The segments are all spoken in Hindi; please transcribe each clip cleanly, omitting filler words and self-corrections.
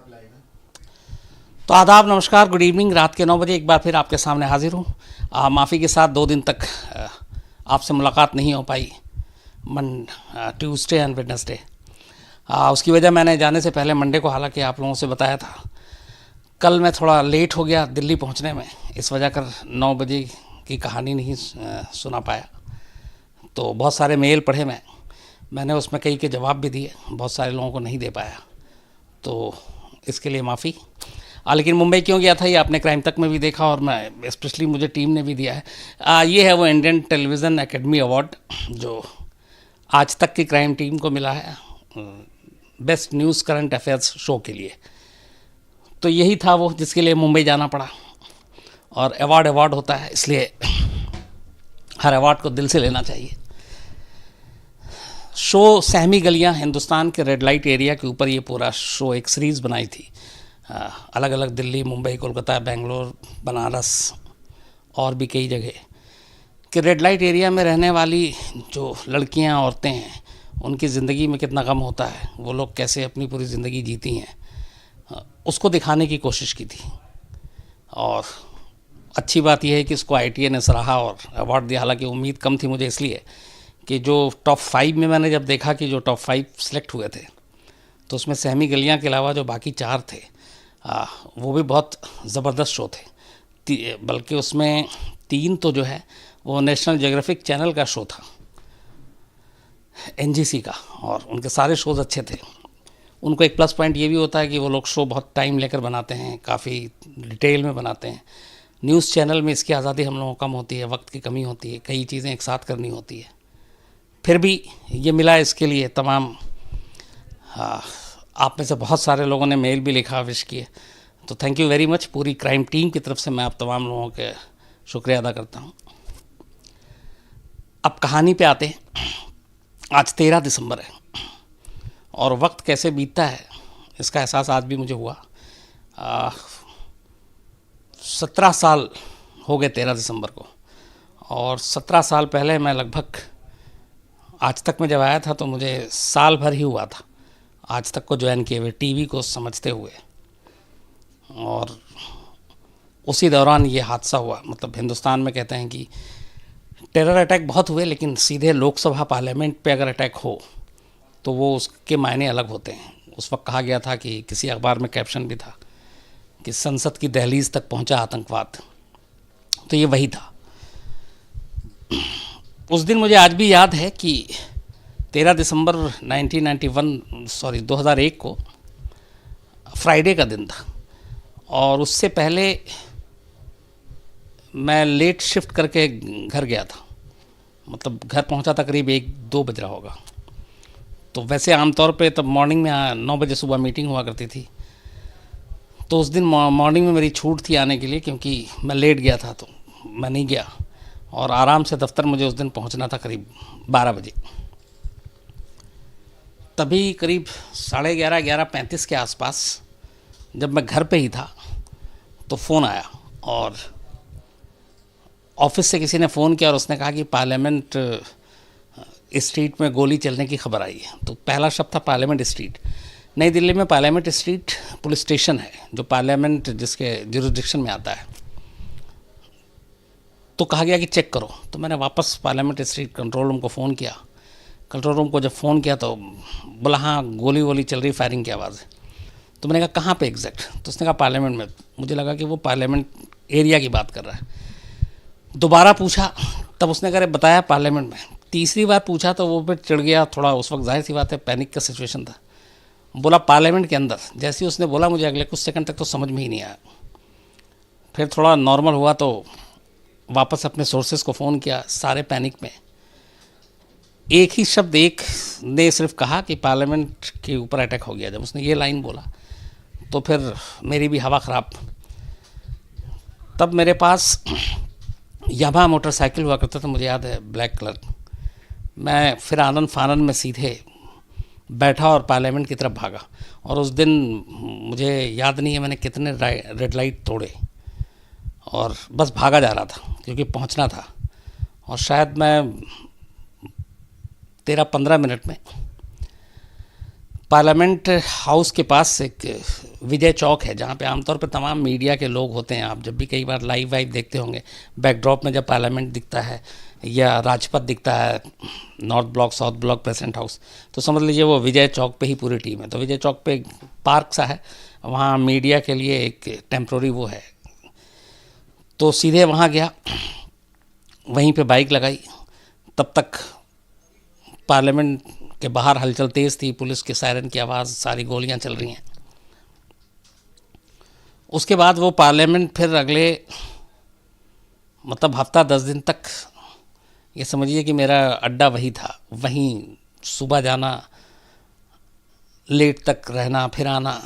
तो आदाब, नमस्कार, गुड इवनिंग। रात के 9 बजे एक बार फिर आपके सामने हाजिर हूँ। माफ़ी के साथ 2 दिन तक आपसे मुलाकात नहीं हो पाई, ट्यूसडे एंड वेडनेसडे। उसकी वजह मैंने जाने से पहले मंडे को हालांकि आप लोगों से बताया था। कल मैं थोड़ा लेट हो गया दिल्ली पहुँचने में, इस वजह कर 9 बजे की कहानी नहीं सुना पाया। तो बहुत सारे मेल पढ़े मैंने उसमें कई के जवाब भी दिए, बहुत सारे लोगों को नहीं दे पाया, तो इसके लिए माफ़ी। लेकिन मुंबई क्यों गया था ये आपने क्राइम तक में भी देखा, और मैं स्पेशली मुझे टीम ने भी दिया है। ये है वो इंडियन टेलीविज़न एकेडमी अवार्ड जो आज तक की क्राइम टीम को मिला है, best news current affairs show के लिए। तो यही था वो जिसके लिए मुंबई जाना पड़ा। और अवार्ड होता है, इसलिए हर अवार्ड को दिल से लेना चाहिए। शो सहमी गलियां, हिंदुस्तान के रेड लाइट एरिया के ऊपर ये पूरा शो एक सीरीज़ बनाई थी। अलग अलग दिल्ली, मुंबई, कोलकाता, बेंगलोर, बनारस और भी कई जगह कि रेड लाइट एरिया में रहने वाली जो लड़कियां, औरतें हैं, उनकी ज़िंदगी में कितना गम होता है, वो लोग कैसे अपनी पूरी ज़िंदगी जीती हैं, उसको दिखाने की कोशिश की थी। और अच्छी बात यह है कि इसको ITA ने सराहा और अवार्ड दिया। हालांकि उम्मीद कम थी मुझे, इसलिए कि जो टॉप 5 में मैंने जब देखा कि जो टॉप 5 सेलेक्ट हुए थे, तो उसमें सहमी गलियां के अलावा जो बाकी 4 थे वो भी बहुत ज़बरदस्त शो थे। बल्कि उसमें 3 तो जो है वो नेशनल ज्योग्राफिक चैनल का शो था, NGC का, और उनके सारे शोज़ अच्छे थे। उनको एक प्लस पॉइंट ये भी होता है कि वो लोग शो बहुत टाइम लेकर बनाते हैं, काफ़ी डिटेल में बनाते हैं। न्यूज़ चैनल में इसकी आज़ादी हम लोगों को कम होती है, वक्त की कमी होती है, कई चीज़ें एक साथ करनी होती है। फिर भी ये मिला, इसके लिए तमाम आप में से बहुत सारे लोगों ने मेल भी लिखा, विश किए, तो थैंक यू वेरी मच। पूरी क्राइम टीम की तरफ से मैं आप तमाम लोगों के शुक्रिया अदा करता हूँ। अब कहानी पे आते हैं। आज 13 दिसंबर है और वक्त कैसे बीतता है इसका एहसास आज भी मुझे हुआ। 17 साल हो गए 13 दिसंबर को, और 17 साल पहले मैं लगभग आज तक में जब आया था तो मुझे साल भर ही हुआ था आज तक को ज्वाइन किए हुए, टीवी को समझते हुए। और उसी दौरान ये हादसा हुआ। मतलब हिंदुस्तान में कहते हैं कि टेरर अटैक बहुत हुए, लेकिन सीधे लोकसभा पार्लियामेंट पे अगर अटैक हो तो वो उसके मायने अलग होते हैं। उस वक्त कहा गया था कि किसी अखबार में कैप्शन भी था कि संसद की दहलीज तक पहुंचा आतंकवाद। तो ये वही था। उस दिन मुझे आज भी याद है कि 13 दिसंबर 2001 को फ्राइडे का दिन था, और उससे पहले मैं लेट शिफ्ट करके घर गया था। मतलब घर पहुंचा था करीब 1-2 बज रहा होगा। तो वैसे आमतौर पे तब मॉर्निंग में 9 बजे सुबह मीटिंग हुआ करती थी, तो उस दिन मॉर्निंग में मेरी छूट थी आने के लिए, क्योंकि मैं लेट गया था तो मैं नहीं गया, और आराम से दफ्तर मुझे उस दिन पहुंचना था करीब 12 बजे। तभी करीब 11:30 के आसपास जब मैं घर पे ही था तो फ़ोन आया, और ऑफिस से किसी ने फ़ोन किया और उसने कहा कि पार्लियामेंट स्ट्रीट में गोली चलने की खबर आई है। तो पहला शब्द था पार्लियामेंट स्ट्रीट। नई दिल्ली में पार्लियामेंट स्ट्रीट पुलिस स्टेशन है, जो पार्लियामेंट जिसके जुरिसडिक्शन में आता है। तो कहा गया कि चेक करो। तो मैंने वापस पार्लियामेंट स्ट्रीट कंट्रोल रूम को फ़ोन किया। कंट्रोल रूम को जब फ़ोन किया तो बोला हाँ गोली वोली चल रही, फायरिंग की आवाज़ है। तो मैंने कहा कहाँ पे एग्जैक्ट? तो उसने कहा पार्लियामेंट में। मुझे लगा कि वो पार्लियामेंट एरिया की बात कर रहा है। दोबारा पूछा, तब उसने कहा बताया पार्लियामेंट में। तीसरी बार पूछा तो वो फिर चिढ़ गया थोड़ा। उस वक्त जाहिर सी बात है पैनिक का सिचुएशन था। बोला पार्लियामेंट के अंदर। जैसे ही उसने बोला मुझे अगले कुछ सेकंड तक तो समझ में ही नहीं आया। फिर थोड़ा नॉर्मल हुआ तो वापस अपने सोर्सेज को फ़ोन किया, सारे पैनिक में। एक ही शब्द एक ने सिर्फ कहा कि पार्लियामेंट के ऊपर अटैक हो गया। जब उसने ये लाइन बोला तो फिर मेरी भी हवा ख़राब। तब मेरे पास यामा मोटरसाइकिल हुआ करता था, मुझे याद है, ब्लैक कलर। मैं फिर आनन फानन में सीधे बैठा और पार्लियामेंट की तरफ भागा। और उस दिन मुझे याद नहीं है मैंने कितने रेड लाइट तोड़े, और बस भागा जा रहा था क्योंकि पहुंचना था। और शायद मैं 13-15 मिनट में पार्लियामेंट हाउस के पास एक विजय चौक है जहाँ पे आमतौर पर तमाम मीडिया के लोग होते हैं। आप जब भी कई बार लाइव वाइव देखते होंगे, बैकड्रॉप में जब पार्लियामेंट दिखता है या राजपथ दिखता है, north block south block president house, तो समझ लीजिए वो विजय चौक पे ही पूरी टीम है। तो विजय चौक पे एक पार्क सा है, वहाँ मीडिया के लिए एक टेम्प्रोरी वो है। तो सीधे वहाँ गया, वहीं पे बाइक लगाई। तब तक पार्लियामेंट के बाहर हलचल तेज़ थी, पुलिस के सायरन की आवाज़, सारी गोलियां चल रही हैं। उसके बाद वो पार्लियामेंट फिर अगले मतलब हफ्ता 10 दिन तक ये समझिए कि मेरा अड्डा वही था। वहीं सुबह जाना, लेट तक रहना, फिर आना,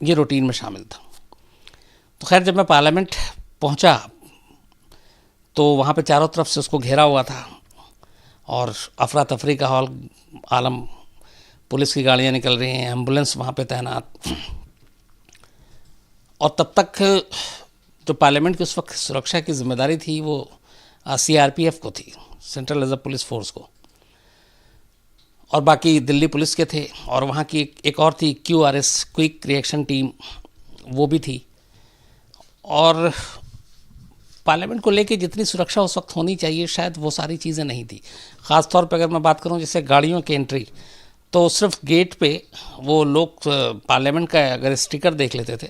ये रूटीन में शामिल था। तो खैर जब मैं पार्लियामेंट पहुंचा तो वहाँ पे चारों तरफ से उसको घेरा हुआ था और अफरा तफरी का हॉल आलम, पुलिस की गाड़ियाँ निकल रही हैं, एम्बुलेंस वहाँ पे तैनात। और तब तक जो पार्लियामेंट की उस वक्त सुरक्षा की जिम्मेदारी थी वो सीआरपीएफ को थी, सेंट्रल रिजर्व पुलिस फोर्स को, और बाकी दिल्ली पुलिस के थे। और वहाँ की एक और थी क्यूआरएस, क्विक रिएक्शन टीम, वो भी थी। और पार्लियामेंट को लेके जितनी सुरक्षा उस वक्त होनी चाहिए शायद वो सारी चीज़ें नहीं थी। ख़ास तौर पे अगर मैं बात करूं जैसे गाड़ियों की एंट्री, तो सिर्फ गेट पे वो लोग पार्लियामेंट का अगर स्टिकर देख लेते थे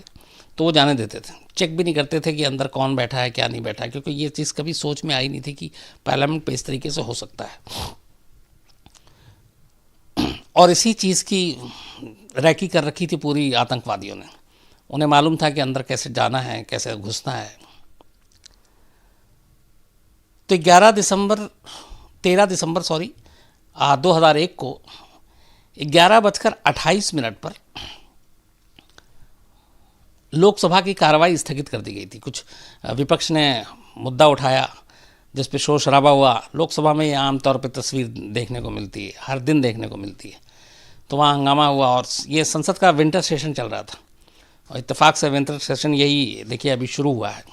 तो वो जाने देते थे, चेक भी नहीं करते थे कि अंदर कौन बैठा है क्या नहीं बैठा है, क्योंकि ये चीज़ कभी सोच में आई नहीं थी कि पार्लियामेंट पे इस तरीके से हो सकता है। और इसी चीज़ की रैकी कर रखी थी पूरी आतंकवादियों ने। उन्हें मालूम था कि अंदर कैसे जाना है, कैसे घुसना है। तो 13 दिसंबर 2001 को 11:28 पर लोकसभा की कार्रवाई स्थगित कर दी गई थी। कुछ विपक्ष ने मुद्दा उठाया जिस पे शोर शराबा हुआ। लोकसभा में ये आमतौर पर तस्वीर देखने को मिलती है, हर दिन देखने को मिलती है। तो वहाँ हंगामा हुआ और ये संसद का विंटर सेशन चल रहा था और इत्तेफाक से विंटर सेशन यही देखिए अभी शुरू हुआ है,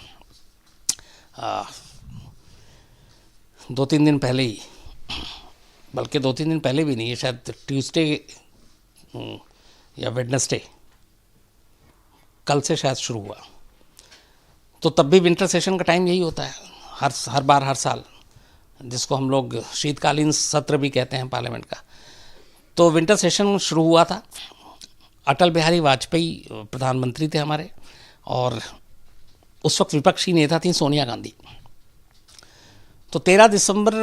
2-3 दिन पहले ही, बल्कि 2-3 दिन पहले भी नहीं है, शायद ट्यूसडे या वेडनेसडे, कल से शायद शुरू हुआ। तो तब भी विंटर सेशन का टाइम यही होता है हर बार, हर साल, जिसको हम लोग शीतकालीन सत्र भी कहते हैं पार्लियामेंट का। तो विंटर सेशन शुरू हुआ था। अटल बिहारी वाजपेयी प्रधानमंत्री थे हमारे, और उस वक्त विपक्षी नेता थी सोनिया गांधी। तो 13 दिसंबर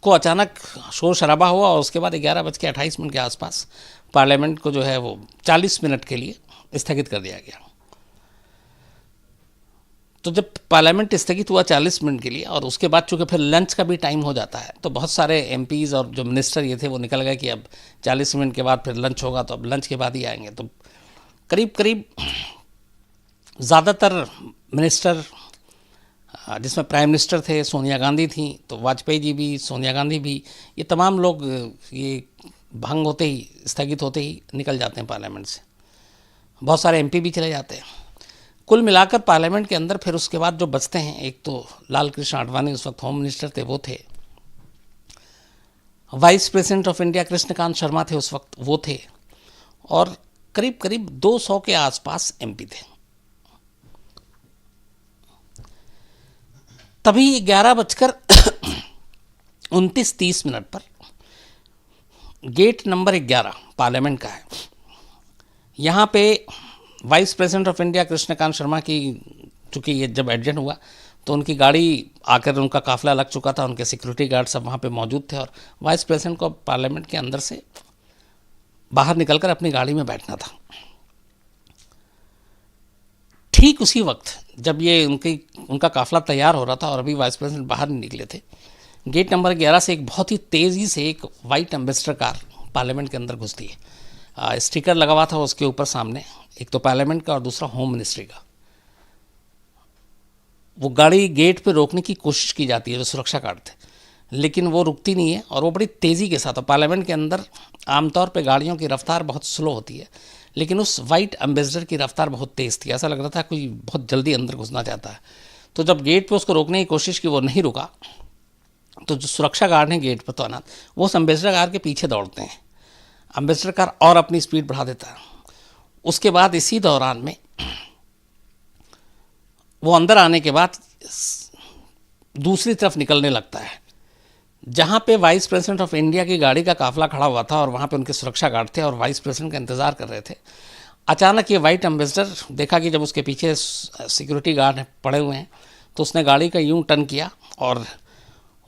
को अचानक शोर शराबा हुआ और उसके बाद 11:28 के आसपास पार्लियामेंट को जो है वो 40 मिनट के लिए स्थगित कर दिया गया। तो जब पार्लियामेंट स्थगित हुआ 40 मिनट के लिए, और उसके बाद चूँकि फिर लंच का भी टाइम हो जाता है, तो बहुत सारे एमपीज़ और जो मिनिस्टर ये थे वो निकल गए कि अब 40 मिनट के बाद फिर लंच होगा, तो अब लंच के बाद ही आएंगे। तो करीब ज़्यादातर मिनिस्टर, जिसमें प्राइम मिनिस्टर थे, सोनिया गांधी थी, तो वाजपेयी जी भी, सोनिया गांधी भी, ये तमाम लोग ये भंग होते ही, स्थगित होते ही निकल जाते हैं पार्लियामेंट से। बहुत सारे एमपी भी चले जाते हैं। कुल मिलाकर पार्लियामेंट के अंदर फिर उसके बाद जो बचते हैं, एक तो लाल कृष्ण आडवाणी उस वक्त होम मिनिस्टर थे, वो थे। Vice president of India Krishnakant Sharma थे उस वक्त, वो थे। और करीब 200 के आसपास एमपी थे। तभी 11:29 पर गेट नंबर 11 पार्लियामेंट का है, यहाँ पे vice president of India Krishnakant Sharma की, चूँकि ये जब एडजेंट हुआ तो उनकी गाड़ी आकर, उनका काफिला लग चुका था, उनके सिक्योरिटी गार्ड सब वहाँ पे मौजूद थे, और वाइस प्रेसिडेंट को पार्लियामेंट के अंदर से बाहर निकलकर अपनी गाड़ी में बैठना था। ठीक उसी वक्त जब ये उनका काफिला तैयार हो रहा था और अभी वाइस प्रेसिडेंट बाहर नहीं निकले थे, गेट नंबर 11 से एक बहुत ही तेज़ी से एक वाइट एम्बेसडर कार पार्लियामेंट के अंदर घुसती है। स्टिकर लगा हुआ था उसके ऊपर सामने, एक तो पार्लियामेंट का और दूसरा होम मिनिस्ट्री का। वो गाड़ी गेट पे रोकने की कोशिश की जाती है, जो सुरक्षा गार्ड थे, लेकिन वो रुकती नहीं है और वो बड़ी तेज़ी के साथ। पार्लियामेंट के अंदर आमतौर पे गाड़ियों की रफ्तार बहुत स्लो होती है, लेकिन उस वाइट एम्बेसडर की रफ्तार बहुत तेज़ थी। ऐसा लग रहा था कोई बहुत जल्दी अंदर घुसना चाहता है। तो जब गेट पे उसको रोकने की कोशिश की, वो नहीं रुका, तो जो सुरक्षा गार्ड हैं गेट पर तैनात, वो उस एम्बेसडर कार के पीछे दौड़ते हैं। एम्बेसडर कार और अपनी स्पीड बढ़ा देता है। उसके बाद इसी दौरान में वो अंदर आने के बाद दूसरी तरफ निकलने लगता है, जहाँ पे वाइस प्रेसिडेंट ऑफ इंडिया की गाड़ी का काफिला खड़ा हुआ था और वहाँ पे उनके सुरक्षा गार्ड थे और वाइस प्रेसिडेंट का इंतज़ार कर रहे थे। अचानक ये वाइट एम्बेसडर देखा कि जब उसके पीछे सिक्योरिटी गार्ड पड़े हुए हैं, तो उसने गाड़ी का यूं टर्न किया और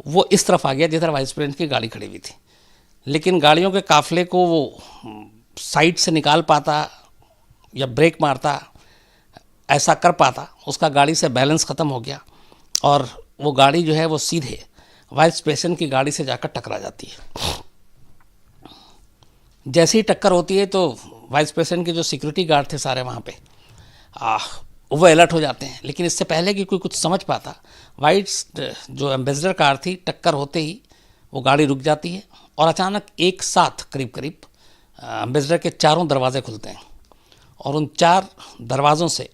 वो इस तरफ आ गया जिधर वाइस प्रेसिडेंट की गाड़ी खड़ी हुई थी। लेकिन गाड़ियों के काफिले को वो साइड से निकाल पाता या ब्रेक मारता, ऐसा कर पाता, उसका गाड़ी से बैलेंस ख़त्म हो गया और वो गाड़ी जो है वो सीधे वाइस प्रेसिडेंट की गाड़ी से जाकर टकरा जाती है। जैसे ही टक्कर होती है तो वाइस प्रेसिडेंट के जो सिक्योरिटी गार्ड थे सारे वहाँ पे वो अलर्ट हो जाते हैं। लेकिन इससे पहले कि कोई कुछ समझ पाता, वाइस जो एम्बेसडर कार थी, टक्कर होते ही वो गाड़ी रुक जाती है और अचानक एक साथ करीब करीब एम्बेसडर के चारों दरवाजे खुलते हैं और उन 4 दरवाज़ों से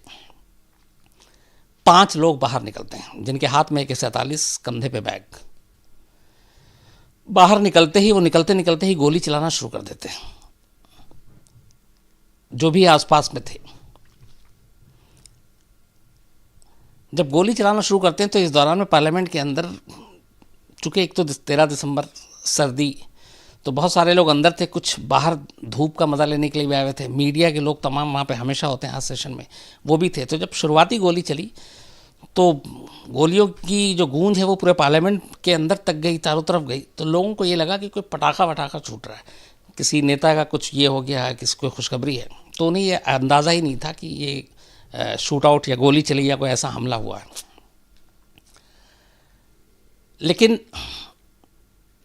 5 लोग बाहर निकलते हैं, जिनके हाथ में AK-47, कंधे पे बैग। बाहर निकलते ही वो निकलते ही गोली चलाना शुरू कर देते हैं जो भी आसपास में थे। जब गोली चलाना शुरू करते हैं तो इस दौरान में पार्लियामेंट के अंदर, चूंकि एक तो 13 दिसंबर सर्दी, तो बहुत सारे लोग अंदर थे, कुछ बाहर धूप का मज़ा लेने के लिए भी आए हुए थे। मीडिया के लोग तमाम वहाँ पे हमेशा होते हैं, हर सेशन में वो भी थे। तो जब शुरुआती गोली चली तो गोलियों की जो गूंज है वो पूरे पार्लियामेंट के अंदर तक गई, चारों तरफ गई। तो लोगों को ये लगा कि कोई पटाखा वटाखा छूट रहा है, किसी नेता का कुछ ये हो गया है, किसी को खुशखबरी है। तो उन्हें ये अंदाज़ा ही नहीं था कि ये शूट आउट या गोली चली या कोई ऐसा हमला हुआ है। लेकिन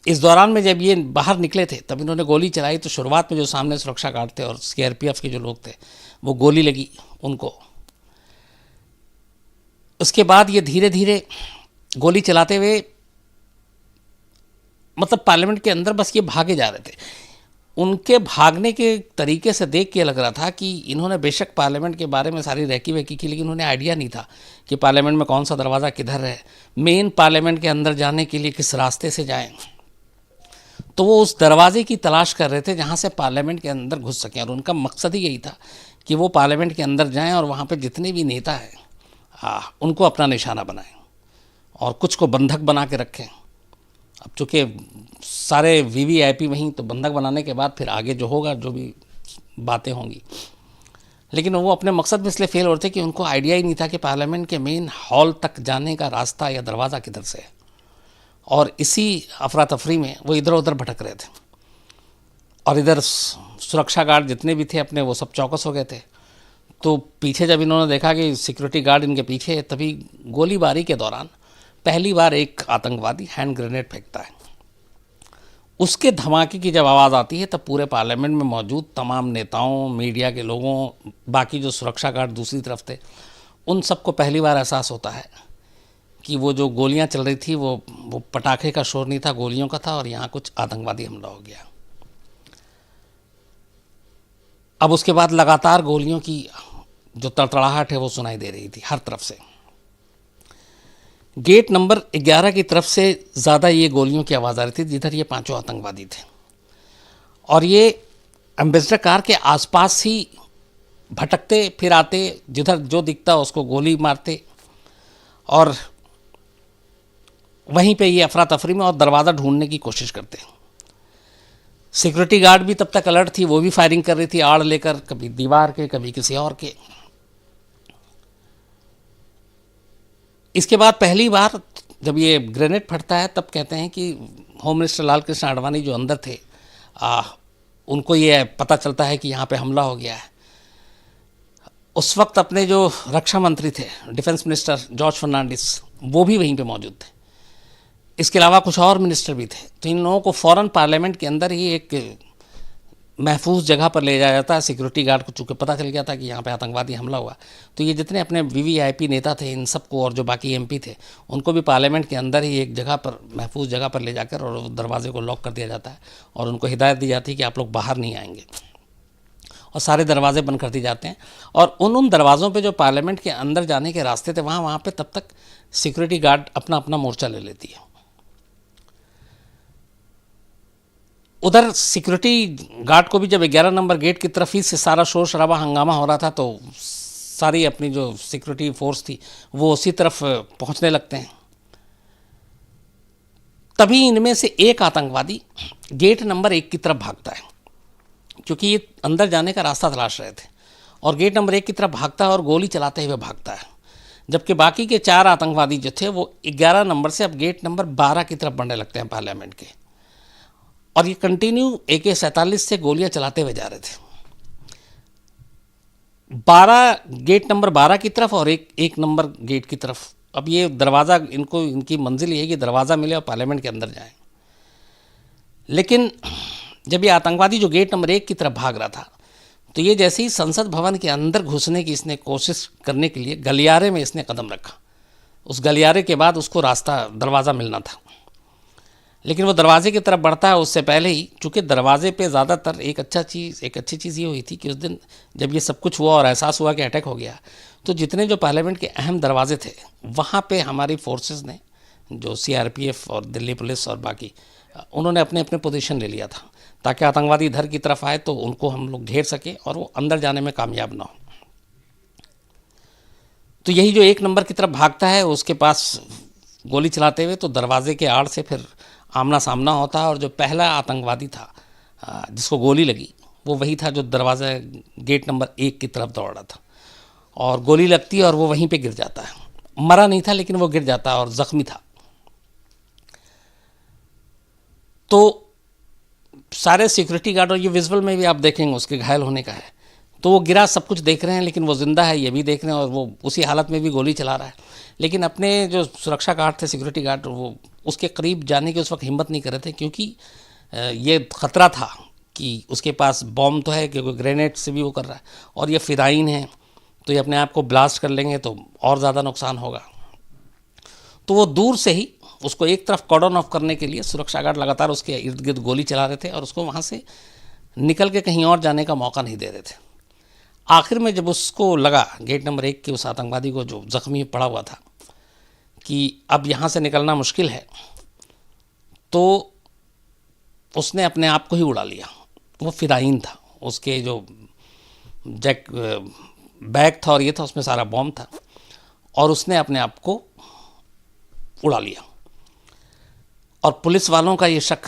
इस दौरान में जब ये बाहर निकले थे तब इन्होंने गोली चलाई, तो शुरुआत में जो सामने सुरक्षा गार्ड थे और CRPF के जो लोग थे वो गोली लगी उनको। उसके बाद ये धीरे धीरे गोली चलाते हुए मतलब पार्लियामेंट के अंदर बस ये भागे जा रहे थे। उनके भागने के तरीके से देख के लग रहा था कि इन्होंने बेशक पार्लियामेंट के बारे में सारी रेकी वेकी की, लेकिन उन्हें आइडिया नहीं था कि पार्लियामेंट में कौन सा दरवाज़ा किधर है, मेन पार्लियामेंट के अंदर जाने के लिए किस रास्ते से जाएं। तो वो उस दरवाजे की तलाश कर रहे थे जहाँ से पार्लियामेंट के अंदर घुस सकें, और उनका मकसद ही यही था कि वो पार्लियामेंट के अंदर जाएं और वहाँ पे जितने भी नेता हैं उनको अपना निशाना बनाएं और कुछ को बंधक बना के रखें। अब चूँकि सारे VVIP वहीं, तो बंधक बनाने के बाद फिर आगे जो होगा, जो भी बातें होंगी। लेकिन वो अपने मकसद में इसलिए फेल हो रहे थे कि उनको आइडिया ही नहीं था कि पार्लियामेंट के मेन हॉल तक जाने का रास्ता या दरवाज़ा किधर से है। और इसी अफरा तफरी में वो इधर उधर भटक रहे थे और इधर सुरक्षा गार्ड जितने भी थे अपने, वो सब चौकस हो गए थे। तो पीछे जब इन्होंने देखा कि सिक्योरिटी गार्ड इनके पीछे है, तभी गोलीबारी के दौरान पहली बार एक आतंकवादी हैंड ग्रेनेड फेंकता है। उसके धमाके की जब आवाज़ आती है तब पूरे पार्लियामेंट में मौजूद तमाम नेताओं, मीडिया के लोगों, बाकी जो सुरक्षा गार्ड दूसरी तरफ थे, उन सबको पहली बार एहसास होता है कि वो जो गोलियां चल रही थी वो पटाखे का शोर नहीं था, गोलियों का था, और यहाँ कुछ आतंकवादी हमला हो गया। अब उसके बाद लगातार गोलियों की जो तड़तड़ाहट है वो सुनाई दे रही थी हर तरफ से। गेट नंबर 11 की तरफ से ज़्यादा ये गोलियों की आवाज़ आ रही थी, जिधर ये 5 आतंकवादी थे, और ये एम्बेसडर कार के आसपास ही भटकते फिर आते, जिधर जो दिखता उसको गोली मारते, और वहीं पे ये अफरा तफरी में और दरवाज़ा ढूंढने की कोशिश करते। सिक्योरिटी गार्ड भी तब तक अलर्ट थी, वो भी फायरिंग कर रही थी आड़ लेकर, कभी दीवार के कभी किसी और के। इसके बाद पहली बार जब ये ग्रेनेड फटता है तब कहते हैं कि होम मिनिस्टर लाल कृष्ण आडवाणी जो अंदर थे उनको ये पता चलता है कि यहाँ पे हमला हो गया है। उस वक्त अपने जो रक्षा मंत्री थे, डिफेंस मिनिस्टर जॉर्ज फर्नांडिस, वो भी वहीं पे मौजूद थे। इसके अलावा कुछ और मिनिस्टर भी थे। तो इन लोगों को फ़ौरन पार्लियामेंट के अंदर ही एक महफूज जगह पर ले जाया जाता है। सिक्योरिटी गार्ड को चूँकि पता चल गया था कि यहाँ पे आतंकवादी हमला हुआ, तो ये जितने अपने VVIP नेता थे, इन सबको, और जो बाकी MP थे, उनको भी पार्लियामेंट के अंदर ही एक जगह पर, महफूज जगह पर ले जाकर और दरवाजे को लॉक कर दिया जाता है और उनको हिदायत दी जाती है कि आप लोग बाहर नहीं आएंगे, और सारे दरवाजे बंद कर दिए जाते हैं। और उन दरवाज़ों पे जो पार्लियामेंट के अंदर जाने के रास्ते थे, वहाँ पे तब तक सिक्योरिटी गार्ड अपना अपना मोर्चा ले लेती है। उधर सिक्योरिटी गार्ड को भी जब 11 नंबर गेट की तरफ ही से सारा शोर शराबा हंगामा हो रहा था तो सारी अपनी जो सिक्योरिटी फोर्स थी वो उसी तरफ पहुंचने लगते हैं। तभी इनमें से एक आतंकवादी गेट नंबर 1 की तरफ भागता है, क्योंकि ये अंदर जाने का रास्ता तलाश रहे थे, और गेट नंबर 1 की तरफ भागता है और गोली चलाते हुए भागता है। जबकि बाकी के 4 आतंकवादी जो थे वो 11 नंबर से अब गेट नंबर 12 की तरफ बढ़ने लगते हैं पार्लियामेंट के, और ये कंटिन्यू AK-47 से गोलियां चलाते हुए जा रहे थे 12 गेट नंबर 12 की तरफ और एक नंबर गेट की तरफ। अब ये दरवाज़ा, इनको इनकी मंजिल ये है कि दरवाज़ा मिले और पार्लियामेंट के अंदर जाएं। लेकिन जब ये आतंकवादी जो गेट नंबर 1 की तरफ भाग रहा था, तो ये जैसे ही संसद भवन के अंदर घुसने की इसने कोशिश करने के लिए गलियारे में इसने कदम रखा। उस गलियारे के बाद उसको रास्ता, दरवाज़ा मिलना था, लेकिन वो दरवाजे की तरफ बढ़ता है उससे पहले ही, चूँकि दरवाजे पे ज़्यादातर एक अच्छी चीज़ ये हुई थी कि उस दिन जब ये सब कुछ हुआ और एहसास हुआ कि अटैक हो गया, तो जितने जो पार्लियामेंट के अहम दरवाजे थे वहाँ पे हमारी फोर्सेस ने, जो CRPF और दिल्ली पुलिस और बाकी, उन्होंने अपने अपने पोजीशन ले लिया था, ताकि आतंकवादी इधर की तरफ आए तो उनको हम लोग घेर सकें और वो अंदर जाने में कामयाब ना हो। तो यही जो 1 नंबर की तरफ भागता है उसके पास गोली चलाते हुए तो दरवाजे के आड़ से फिर आमना सामना होता है, और जो पहला आतंकवादी था जिसको गोली लगी वो वही था जो दरवाज़ा गेट नंबर 1 की तरफ दौड़ रहा था, और गोली लगती है और वो वहीं पे गिर जाता है। मरा नहीं था लेकिन वो गिर जाता है और ज़ख्मी था। तो सारे सिक्योरिटी गार्ड, और ये विजुअल में भी आप देखेंगे उसके घायल होने का है, तो वो गिरा, सब कुछ देख रहे हैं लेकिन वो ज़िंदा है ये भी देख रहे हैं, और वो उसी हालत में भी गोली चला रहा है। लेकिन अपने जो सुरक्षा गार्ड थे, सिक्योरिटी गार्ड, वो उसके करीब जाने की उस वक्त हिम्मत नहीं कर रहे थे, क्योंकि ये ख़तरा था कि उसके पास बॉम्ब तो है, क्योंकि ग्रेनेड से भी वो कर रहा है, और ये फ़िदाइन है, तो ये अपने आप को ब्लास्ट कर लेंगे तो और ज़्यादा नुकसान होगा। तो वो दूर से ही उसको एक तरफ कॉर्डन ऑफ करने के लिए सुरक्षा गार्ड लगातार उसके इर्द गिर्द गोली चला रहे थे, और उसको वहाँ से निकल के कहीं और जाने का मौका नहीं दे रहे थे। आखिर में जब उसको लगा, गेट नंबर 1 के उस आतंकवादी को जो ज़ख्मी पड़ा हुआ था, कि अब यहाँ से निकलना मुश्किल है, तो उसने अपने आप को ही उड़ा लिया। वो फ़िदाइन था, उसके जो जैक बैग था और ये था, उसमें सारा बॉम्ब था, और उसने अपने आप को उड़ा लिया। और पुलिस वालों का ये शक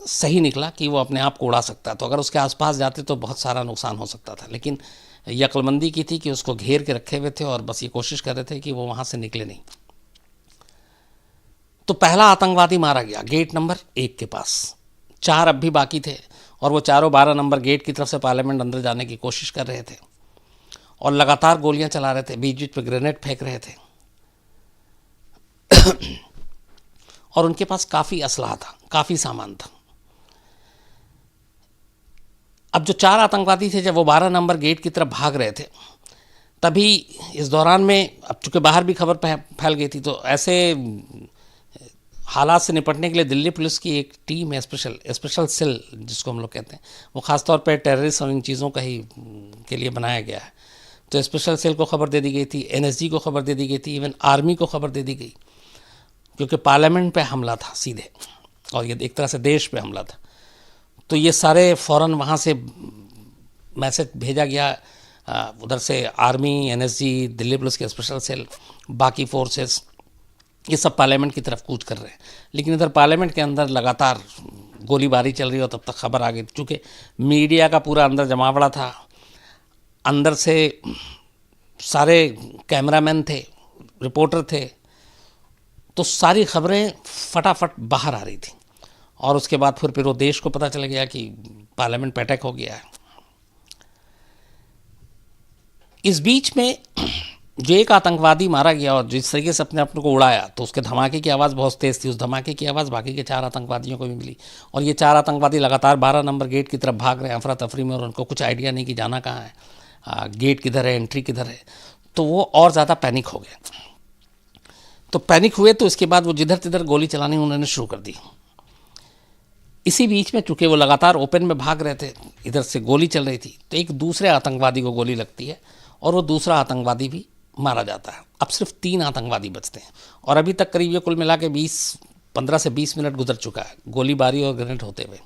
सही निकला कि वो अपने आप को उड़ा सकता, तो अगर उसके आसपास जाते तो बहुत सारा नुकसान हो सकता था। लेकिन ये अक्लमंदी की थी कि उसको घेर के रखे हुए थे और बस ये कोशिश कर रहे थे कि वो वहाँ से निकले नहीं। तो पहला आतंकवादी मारा गया गेट नंबर 1 के पास। 4 अब भी बाकी थे, और वो चारों 12 नंबर गेट की तरफ से पार्लियामेंट अंदर जाने की कोशिश कर रहे थे, और लगातार गोलियां चला रहे थे, बीच बीच पे ग्रेनेड फेंक रहे थे और उनके पास काफ़ी असलहा था, काफ़ी सामान था। अब जो 4 आतंकवादी थे, जब वो 12 नंबर गेट की तरफ भाग रहे थे, तभी इस दौरान में, अब चूँकि बाहर भी खबर फैल गई थी, तो ऐसे हालात से निपटने के लिए दिल्ली पुलिस की एक टीम है, स्पेशल सेल जिसको हम लोग कहते हैं, वो ख़ासतौर पर टेररिस्ट और इन चीज़ों का ही के लिए बनाया गया है। तो स्पेशल सेल को खबर दे दी गई थी, NSG को खबर दे दी गई थी, इवन आर्मी को खबर दे दी गई, क्योंकि पार्लियामेंट पे हमला था सीधे, और ये एक तरह से देश पे हमला था। तो ये सारे फ़ौरन वहाँ से मैसेज भेजा गया, उधर से आर्मी, NSG, दिल्ली पुलिस के स्पेशल सेल, बाकी फोर्सेस, ये सब पार्लियामेंट की तरफ कूच कर रहे हैं। लेकिन इधर पार्लियामेंट के अंदर लगातार गोलीबारी चल रही हो, तब तक खबर आ गई, चूँकि मीडिया का पूरा अंदर जमावड़ा था, अंदर से सारे कैमरामैन थे, रिपोर्टर थे, तो सारी खबरें फटाफट बाहर आ रही थी। और उसके बाद फिर वो देश को पता चल गया कि पार्लियामेंट पे अटैक हो गया है। इस बीच में जो एक आतंकवादी मारा गया और जिस तरीके से अपने को उड़ाया, तो उसके धमाके की आवाज़ बहुत तेज़ थी। उस धमाके की आवाज़ बाकी के 4 आतंकवादियों को भी मिली, और ये 4 आतंकवादी लगातार 12 नंबर गेट की तरफ भाग रहे हैं अफरा तफरी में, और उनको कुछ आइडिया नहीं कि जाना कहाँ है, गेट किधर है, एंट्री किधर है। तो वो और ज़्यादा पैनिक हो गए। तो पैनिक हुए तो इसके बाद वो जिधर तिधर गोली चलानी उन्होंने शुरू कर दी। इसी बीच में चूँकि वो लगातार ओपन में भाग रहे थे, इधर से गोली चल रही थी, तो एक दूसरे आतंकवादी को गोली लगती है और वो दूसरा आतंकवादी भी मारा जाता है। अब सिर्फ 3 आतंकवादी बचते हैं, और अभी तक करीब ये कुल मिला के 15 से 20 मिनट गुजर चुका है गोलीबारी और ग्रेनेड होते हुए।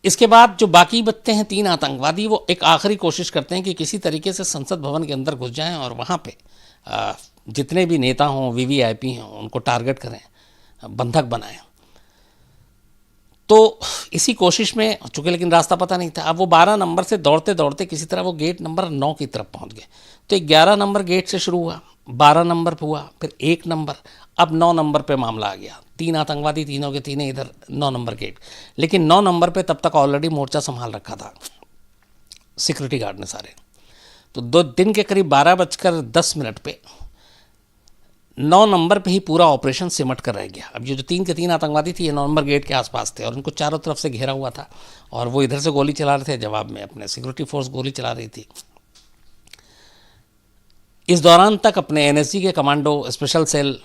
इसके बाद जो बाकी बचते हैं 3 आतंकवादी, वो एक आखिरी कोशिश करते हैं कि किसी तरीके से संसद भवन के अंदर घुस जाएं और वहाँ पे जितने भी नेता हों, वीवीआईपी हों, उनको टारगेट करें, बंधक बनाएं। तो इसी कोशिश में चूँकि लेकिन रास्ता पता नहीं था, अब वो 12 नंबर से दौड़ते दौड़ते किसी तरह वो गेट नंबर 9 की तरफ पहुँच गए। तो 11 नंबर गेट से शुरू हुआ, 12 नंबर पर हुआ, फिर 1 नंबर, अब 9 नंबर पे मामला आ गया। 3 आतंकवादी, तीनों के तीनों इधर 9 नंबर गेट। लेकिन 9 नंबर पे तब तक ऑलरेडी मोर्चा संभाल रखा था सिक्योरिटी गार्ड ने सारे। तो दिन के करीब 12:10 पे 9 नंबर पे ही पूरा ऑपरेशन सिमट कर रह गया। अब ये जो 3 के 3 आतंकवादी थी, ये 9 नंबर गेट के आसपास थे और उनको चारों तरफ से घेरा हुआ था और वो इधर से गोली चला रहे थे, जवाब में अपने सिक्योरिटी फोर्स गोली चला रही थी। इस दौरान तक अपने एनएसजी के कमांडो, स्पेशल सेल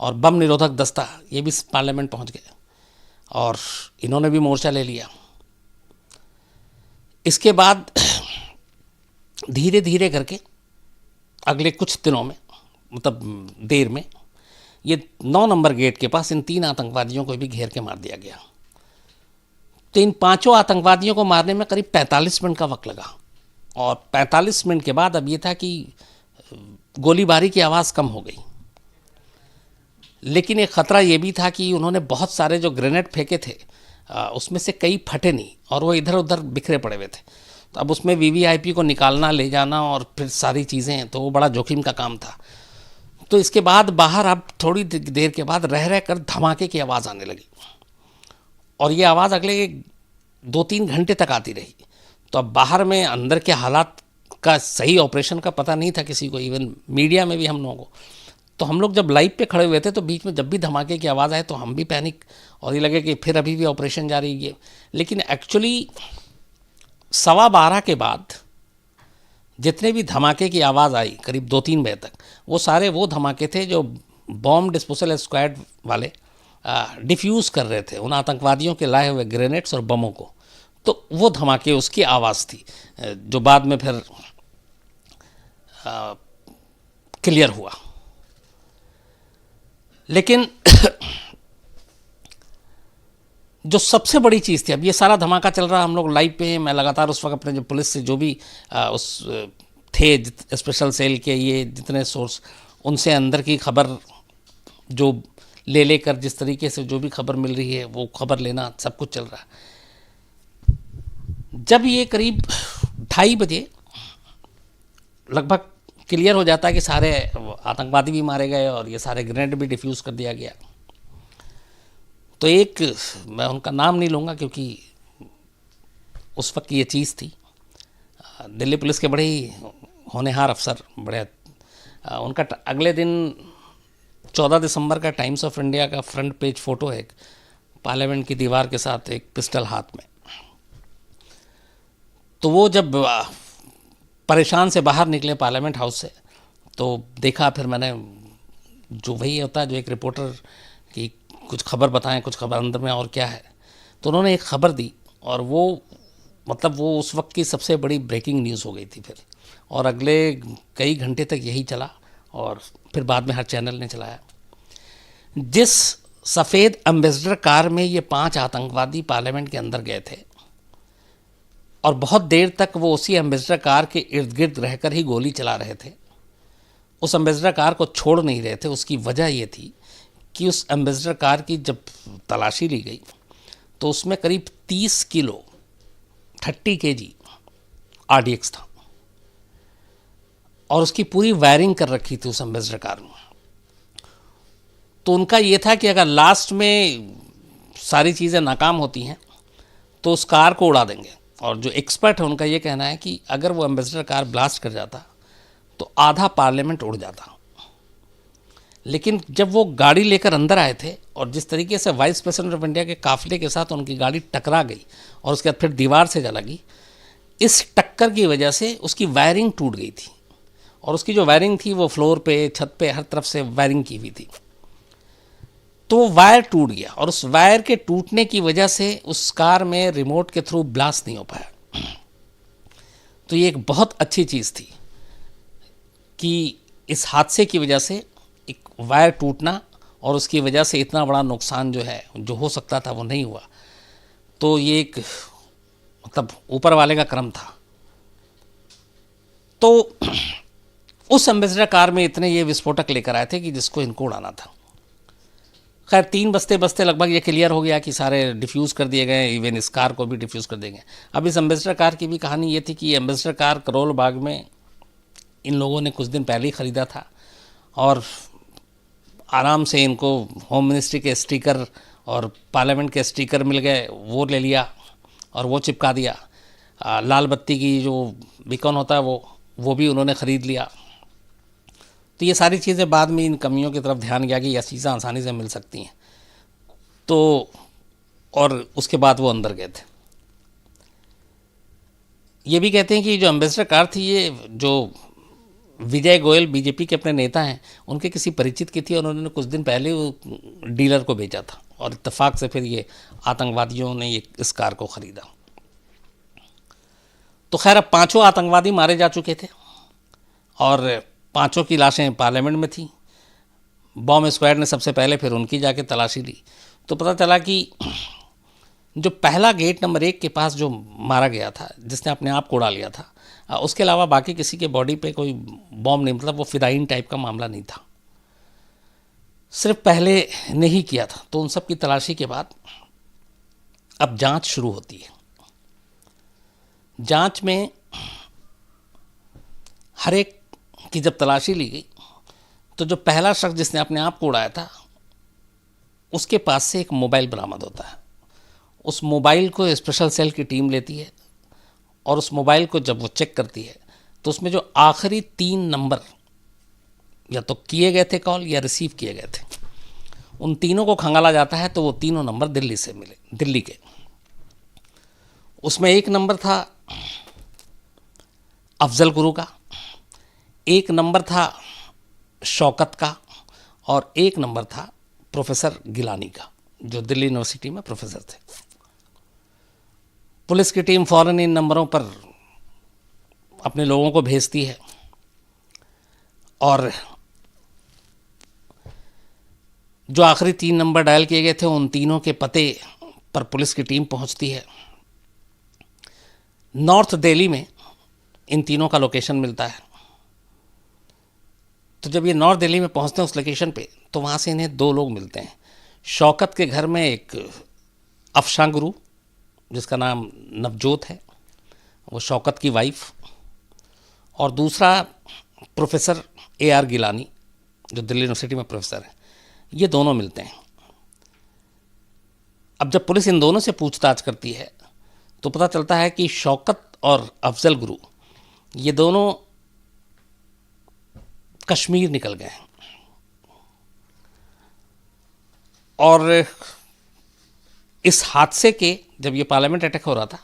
और बम निरोधक दस्ता ये भी पार्लियामेंट पहुंच गए और इन्होंने भी मोर्चा ले लिया। इसके बाद धीरे धीरे करके अगले कुछ दिनों में, मतलब देर में, ये 9 नंबर गेट के पास इन 3 आतंकवादियों को भी घेर के मार दिया गया। तो इन 5 आतंकवादियों को मारने में करीब 45 मिनट का वक्त लगा और 45 मिनट के बाद अब ये था कि गोलीबारी की आवाज़ कम हो गई। लेकिन एक ख़तरा ये भी था कि उन्होंने बहुत सारे जो ग्रेनेड फेंके थे उसमें से कई फटे नहीं और वो इधर उधर बिखरे पड़े हुए थे। तो अब उसमें वीवीआईपी को निकालना, ले जाना और फिर सारी चीज़ें, तो वो बड़ा जोखिम का काम था। तो इसके बाद बाहर अब थोड़ी देर के बाद रह रह कर धमाके की आवाज़ आने लगी और ये आवाज़ अगले 2-3 घंटे तक आती रही। तो अब बाहर में अंदर के हालात का सही ऑपरेशन का पता नहीं था किसी को, इवन मीडिया में भी हम लोगों को। तो हम लोग जब लाइव पे खड़े हुए थे तो बीच में जब भी धमाके की आवाज़ आए तो हम भी पैनिक और ये लगे कि फिर अभी भी ऑपरेशन जारी है। लेकिन एक्चुअली 12:15 के बाद जितने भी धमाके की आवाज़ आई करीब 2-3 बजे तक, वो सारे वो धमाके थे जो बॉम्ब डिस्पोजल स्क्वाड वाले डिफ्यूज़ कर रहे थे उन आतंकवादियों के लाए हुए ग्रेनेड्स और बमों को। तो वो धमाके, उसकी आवाज़ थी जो बाद में फिर क्लियर हुआ। लेकिन जो सबसे बड़ी चीज़ थी, अब ये सारा धमाका चल रहा, हम लोग लाइव पे हैं, मैं लगातार उस वक्त अपने जो पुलिस से जो भी उस थे स्पेशल सेल के ये जितने सोर्स, उनसे अंदर की खबर जो ले लेकर जिस तरीके से जो भी खबर मिल रही है वो खबर लेना, सब कुछ चल रहा। जब ये करीब 2:30 बजे लगभग क्लियर हो जाता है कि सारे आतंकवादी भी मारे गए और ये सारे ग्रेनेड भी डिफ्यूज़ कर दिया गया, तो एक, मैं उनका नाम नहीं लूँगा क्योंकि उस वक्त ये चीज़ थी, दिल्ली पुलिस के बड़े ही होनहार अफसर, बड़े, उनका अगले दिन 14 दिसंबर का टाइम्स ऑफ इंडिया का फ्रंट पेज फ़ोटो है, पार्लियामेंट की दीवार के साथ एक पिस्टल हाथ में। तो वो जब परेशान से बाहर निकले पार्लियामेंट हाउस से तो देखा, फिर मैंने, जो वही होता है जो एक रिपोर्टर की कुछ खबर बताएं, कुछ खबर अंदर में और क्या है, तो उन्होंने एक खबर दी और वो, मतलब वो उस वक्त की सबसे बड़ी ब्रेकिंग न्यूज़ हो गई थी फिर, और अगले कई घंटे तक यही चला और फिर बाद में हर चैनल ने चलाया। जिस सफ़ेद एम्बेसडर कार में ये 5 आतंकवादी पार्लियामेंट के अंदर गए थे और बहुत देर तक वो उसी एम्बेसडर कार के इर्द गिर्द रहकर ही गोली चला रहे थे, उस एम्बेसडर कार को छोड़ नहीं रहे थे, उसकी वजह ये थी कि उस एम्बेसडर कार की जब तलाशी ली गई तो उसमें करीब 30 किलो 30 kg RDX था और उसकी पूरी वायरिंग कर रखी थी उस एम्बेसडर कार में। तो उनका ये था कि अगर लास्ट में सारी चीज़ें नाकाम होती हैं तो उस कार को उड़ा देंगे, और जो एक्सपर्ट है उनका ये कहना है कि अगर वो एम्बेसडर कार ब्लास्ट कर जाता तो आधा पार्लियामेंट उड़ जाता। लेकिन जब वो गाड़ी लेकर अंदर आए थे और जिस तरीके से वाइस प्रेसिडेंट ऑफ इंडिया के काफिले के साथ उनकी गाड़ी टकरा गई और उसके बाद फिर दीवार से जा लगी, इस टक्कर की वजह से उसकी वायरिंग टूट गई थी और उसकी जो वायरिंग थी वो फ्लोर पे, छत पे, हर तरफ से वायरिंग की हुई थी। तो वो वायर टूट गया और उस वायर के टूटने की वजह से उस कार में रिमोट के थ्रू ब्लास्ट नहीं हो पाया। तो ये एक बहुत अच्छी चीज़ थी कि इस हादसे की वजह से एक वायर टूटना और उसकी वजह से इतना बड़ा नुकसान जो है, जो हो सकता था वो नहीं हुआ। तो ये एक मतलब ऊपर वाले का करम था। तो उस एम्बेसडर कार में इतने ये विस्फोटक लेकर आए थे कि जिसको इनको उड़ाना था। खैर 3 बजते बजते लगभग ये क्लियर हो गया कि सारे डिफ्यूज़ कर दिए गए, इवन इस कार को भी डिफ्यूज़ कर देंगे। अब इस एम्बेसडर कार की भी कहानी ये थी कि एम्बेसडर कार करोल बाग में इन लोगों ने कुछ दिन पहले ही ख़रीदा था और आराम से इनको होम मिनिस्ट्री के स्टिकर और पार्लियामेंट के स्टिकर मिल गए, वो ले लिया और वो चिपका दिया। लाल बत्ती की जो बीकॉन होता है वो भी उन्होंने ख़रीद लिया। तो ये सारी चीज़ें बाद में इन कमियों की तरफ ध्यान गया कि ये चीज़ें आसानी से मिल सकती हैं, तो और उसके बाद वो अंदर गए थे। ये भी कहते हैं कि जो एम्बेसडर कार थी, ये जो विजय गोयल बीजेपी के अपने नेता हैं, उनके किसी परिचित की थी और उन्होंने कुछ दिन पहले वो डीलर को बेचा था और इत्तेफाक से फिर ये आतंकवादियों ने ये इस कार को ख़रीदा। तो खैर अब 5 आतंकवादी मारे जा चुके थे और 5 की लाशें पार्लियामेंट में थी। बॉम्ब स्क्वाड ने सबसे पहले फिर उनकी जाके तलाशी ली, तो पता चला कि जो पहला गेट नंबर 1 के पास जो मारा गया था, जिसने अपने आप को उड़ा लिया था, उसके अलावा बाकी किसी के बॉडी पे कोई बॉम्ब नहीं, मतलब वो फिदाइन टाइप का मामला नहीं था, सिर्फ पहले ने ही किया था। तो उन सब की तलाशी के बाद अब जांच शुरू होती है। जांच में हर एक की जब तलाशी ली गई, तो जो पहला शख्स जिसने अपने आप को उड़ाया था, उसके पास से एक मोबाइल बरामद होता है। उस मोबाइल को स्पेशल सेल की टीम लेती है और उस मोबाइल को जब वो चेक करती है, तो उसमें जो आखिरी 3 नंबर या तो किए गए थे कॉल या रिसीव किए गए थे, उन तीनों को खंगाला जाता है। तो वो तीनों नंबर दिल्ली से मिले, दिल्ली के। उसमें एक नंबर था अफजल गुरु का, एक नंबर था शौकत का और एक नंबर था प्रोफेसर गिलानी का, जो दिल्ली यूनिवर्सिटी में प्रोफेसर थे। पुलिस की टीम फ़ौरन इन नंबरों पर अपने लोगों को भेजती है और जो आखिरी 3 नंबर डायल किए गए थे, उन तीनों के पते पर पुलिस की टीम पहुंचती है। नॉर्थ दिल्ली में इन तीनों का लोकेशन मिलता है। तो जब ये नॉर्थ दिल्ली में पहुंचते हैं उस लोकेशन पे, तो वहाँ से इन्हें 2 लोग मिलते हैं। शौकत के घर में एक अफशां गुरु, जिसका नाम नवजोत है, वो शौकत की वाइफ, और दूसरा प्रोफेसर AR गिलानी, जो दिल्ली यूनिवर्सिटी में प्रोफेसर है। ये दोनों मिलते हैं। अब जब पुलिस इन दोनों से पूछताछ करती है, तो पता चलता है कि शौकत और अफजल गुरु ये दोनों कश्मीर निकल गए हैं और इस हादसे के जब ये पार्लियामेंट अटैक हो रहा था,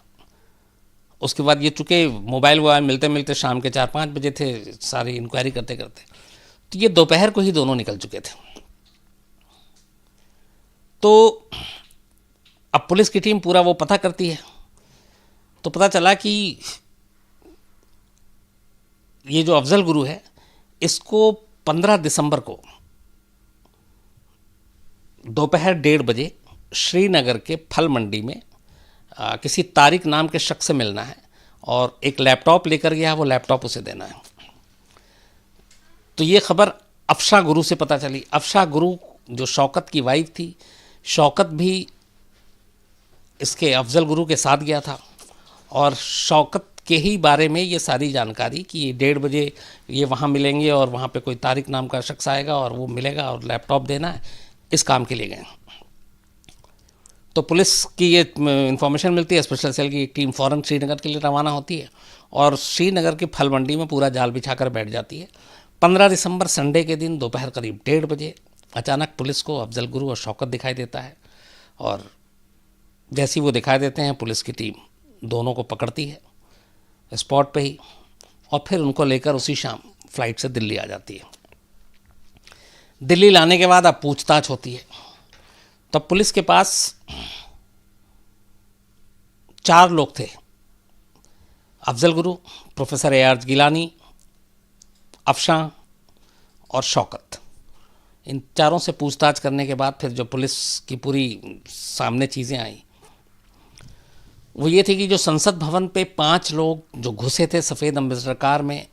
उसके बाद ये चूँकि मोबाइल वोबाइल मिलते मिलते शाम के 4-5 बजे थे, सारी इंक्वायरी करते करते, तो ये दोपहर को ही दोनों निकल चुके थे। तो अब पुलिस की टीम पूरा वो पता करती है, तो पता चला कि ये जो अफजल गुरु है, इसको 15 दिसंबर को दोपहर 1:30 बजे श्रीनगर के फल मंडी में किसी तारिक नाम के शख्स से मिलना है और एक लैपटॉप लेकर गया, वो लैपटॉप उसे देना है। तो ये खबर अफशां गुरु से पता चली। अफशां गुरु जो शौकत की वाइफ थी, शौकत भी इसके अफजल गुरु के साथ गया था और शौकत के ही बारे में ये सारी जानकारी कि 1:30 बजे ये वहाँ मिलेंगे और वहाँ पे कोई तारिक नाम का शख्स आएगा और वो मिलेगा और लैपटॉप देना है, इस काम के लिए गए। तो पुलिस की ये इन्फॉर्मेशन मिलती है, स्पेशल सेल की एक टीम फ़ौरन श्रीनगर के लिए रवाना होती है और श्रीनगर की फल मंडी में पूरा जाल बिछाकर बैठ जाती है। 15 दिसंबर संडे के दिन दोपहर करीब 1:30 बजे अचानक पुलिस को अफजल गुरु और शौकत दिखाई देता है और जैसी वो दिखाई देते हैं, पुलिस की टीम दोनों को पकड़ती है स्पॉट पे ही और फिर उनको लेकर उसी शाम फ्लाइट से दिल्ली आ जाती है। दिल्ली लाने के बाद अब पूछताछ होती है। तब पुलिस के पास 4 लोग थे, अफजल गुरु, प्रोफेसर AR गिलानी, अफशां और शौकत। इन चारों से पूछताछ करने के बाद फिर जो पुलिस की पूरी सामने चीज़ें आई, वो ये थी कि जो संसद भवन पे 5 लोग जो घुसे थे सफ़ेद अम्बेसडर कार में,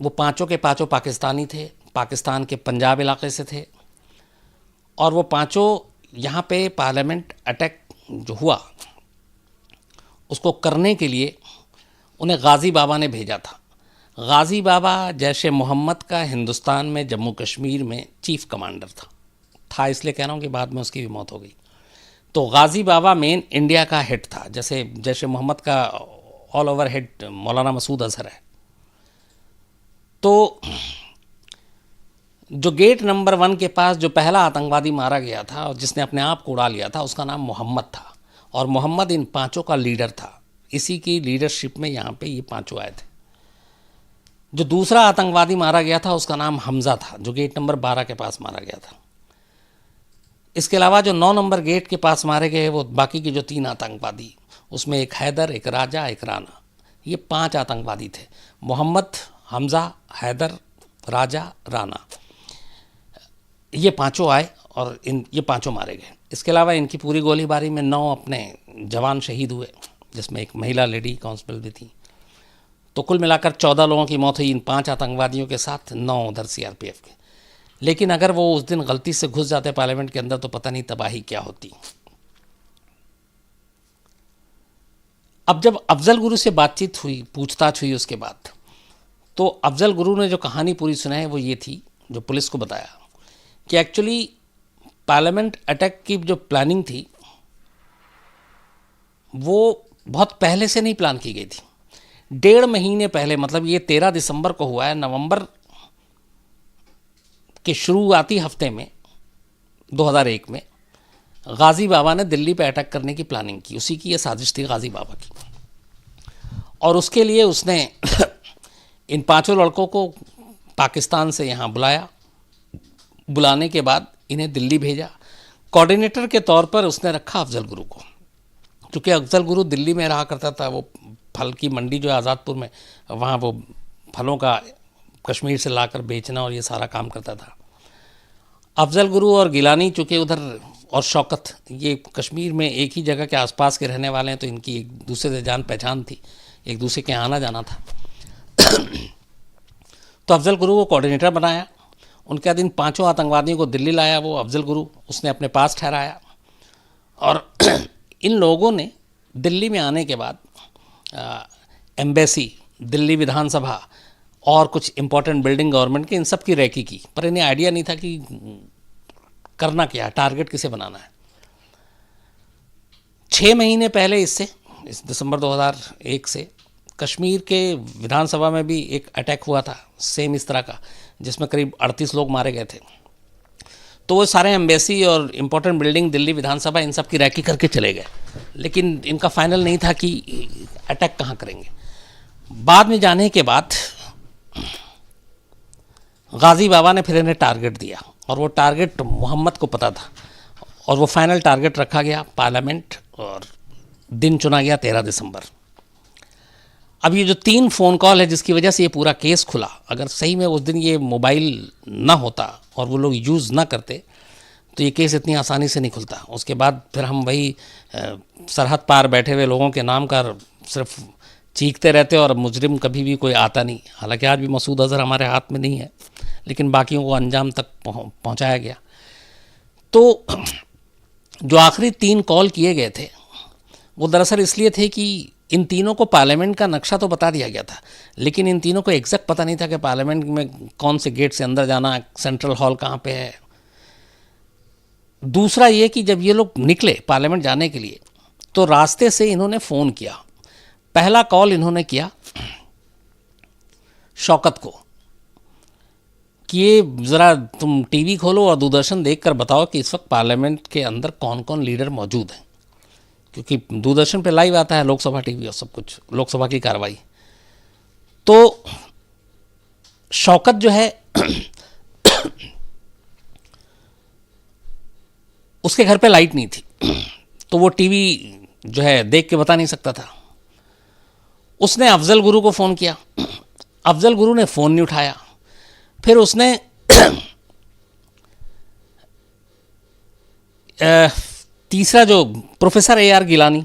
वो पांचों के पांचों पाकिस्तानी थे, पाकिस्तान के पंजाब इलाके से थे, और वो पांचों यहाँ पे पार्लियामेंट अटैक जो हुआ उसको करने के लिए उन्हें गाज़ी बाबा ने भेजा था। गाज़ी बाबा जैश ए मोहम्मद का हिंदुस्तान में जम्मू कश्मीर में चीफ कमांडर था इसलिए कह रहा हूँ कि बाद में उसकी भी मौत हो गई। तो गाज़ी बाबा मेन इंडिया का हेड था, जैसे जैश ए मोहम्मद का ऑल ओवर हेड मौलाना मसूद अजहर है। तो जो गेट नंबर 1 के पास जो पहला आतंकवादी मारा गया था और जिसने अपने आप को उड़ा लिया था, उसका नाम मोहम्मद था, और मोहम्मद इन पांचों का लीडर था। इसी की लीडरशिप में यहाँ पे ये पांचों आए थे। जो दूसरा आतंकवादी मारा गया था उसका नाम हमजा था, जो गेट नंबर 12 के पास मारा गया था। इसके अलावा जो 9 नंबर गेट के पास मारे गए वो बाकी के जो 3 आतंकवादी, उसमें एक हैदर, एक राजा, एक राना, ये 5 आतंकवादी थे। मोहम्मद, हमजा, हैदर, राजा, राना, ये पांचों आए और ये पांचों मारे गए। इसके अलावा इनकी पूरी गोलीबारी में 9 अपने जवान शहीद हुए, जिसमें एक महिला लेडी कांस्टेबल भी थी। तो कुल मिलाकर 14 लोगों की मौत हुई इन 5 आतंकवादियों के साथ, 9 उधर सीआरपीएफ के। लेकिन अगर वो उस दिन गलती से घुस जाते पार्लियामेंट के अंदर तो पता नहीं तबाही क्या होती। अब जब अफजल गुरु से बातचीत हुई, पूछताछ हुई उसके बाद, तो अफजल गुरु ने जो कहानी पूरी सुनाई वो ये थी, जो पुलिस को बताया कि एक्चुअली पार्लियामेंट अटैक की जो प्लानिंग थी वो बहुत पहले से नहीं प्लान की गई थी। 1.5 महीने पहले, मतलब ये 13 दिसंबर को हुआ है, नवंबर के शुरुआती हफ्ते में 2001 में गाज़ी बाबा ने दिल्ली पे अटैक करने की प्लानिंग की। उसी की ये साजिश थी गाज़ी बाबा की, और उसके लिए उसने इन 5 लड़कों को पाकिस्तान से यहाँ बुलाया। बुलाने के बाद इन्हें दिल्ली भेजा। कोऑर्डिनेटर के तौर पर उसने रखा अफजल गुरु को, क्योंकि अफजल गुरु दिल्ली में रहा करता था। वो फल की मंडी जो है आज़ादपुर में, वहाँ वो फलों का कश्मीर से लाकर बेचना और ये सारा काम करता था। अफजल गुरु और गिलानी चूँकि उधर, और शौकत, ये कश्मीर में एक ही जगह के आसपास के रहने वाले हैं, तो इनकी एक दूसरे से जान पहचान थी, एक दूसरे के आना जाना था। तो अफजल गुरु को कोऑर्डिनेटर बनाया। उनके बाद इन 5 आतंकवादियों को दिल्ली लाया वो अफजल गुरु, उसने अपने पास ठहराया। और इन लोगों ने दिल्ली में आने के बाद एम्बेसी, दिल्ली विधानसभा और कुछ इंपॉर्टेंट बिल्डिंग गवर्नमेंट के, इन सब की रैकी की, पर इन्हें आइडिया नहीं था कि करना क्या है, टारगेट किसे बनाना है। 6 महीने पहले इससे, इस दिसंबर 2001 से, कश्मीर के विधानसभा में भी एक अटैक हुआ था सेम इस तरह का, जिसमें करीब 38 लोग मारे गए थे। तो वो सारे एम्बेसी और इम्पोर्टेंट बिल्डिंग, दिल्ली विधानसभा, इन सब की रैकी करके चले गए, लेकिन इनका फाइनल नहीं था कि अटैक कहाँ करेंगे। बाद में जाने के बाद गाज़ी बाबा ने फिर इन्हें टारगेट दिया, और वो टारगेट मोहम्मद को पता था, और वो फाइनल टारगेट रखा गया पार्लियामेंट, और दिन चुना गया 13 दिसंबर। अब ये जो 3 फ़ोन कॉल है जिसकी वजह से ये पूरा केस खुला, अगर सही में उस दिन ये मोबाइल ना होता और वो लोग यूज़ ना करते तो ये केस इतनी आसानी से नहीं खुलता। उसके बाद फिर हम वही सरहद पार बैठे हुए लोगों के नाम का सिर्फ चीखते रहते और मुजरिम कभी भी कोई आता नहीं। हालांकि आज भी मसूद अजहर हमारे हाथ में नहीं है, लेकिन बाकियों को अंजाम तक पहुंचाया गया। तो जो आखिरी 3 कॉल किए गए थे वो दरअसल इसलिए थे कि इन तीनों को पार्लियामेंट का नक्शा तो बता दिया गया था, लेकिन इन तीनों को एग्जैक्ट पता नहीं था कि पार्लियामेंट में कौन से गेट से अंदर जाना, सेंट्रल हॉल कहाँ पे है। दूसरा ये कि जब ये लोग निकले पार्लियामेंट जाने के लिए तो रास्ते से इन्होंने फ़ोन किया। पहला कॉल इन्होंने किया शौकत को कि ये ज़रा तुम टीवी खोलो और दूरदर्शन देखकर बताओ कि इस वक्त पार्लियामेंट के अंदर कौन कौन लीडर मौजूद हैं, क्योंकि दूरदर्शन पे लाइव आता है लोकसभा टीवी और सब कुछ, लोकसभा की कार्रवाई। तो शौकत जो है उसके घर पे लाइट नहीं थी, तो वो टीवी जो है देख के बता नहीं सकता था। उसने अफजल गुरु को फ़ोन किया, अफजल गुरु ने फ़ोन नहीं उठाया। फिर उसने तीसरा जो प्रोफेसर AR गिलानी,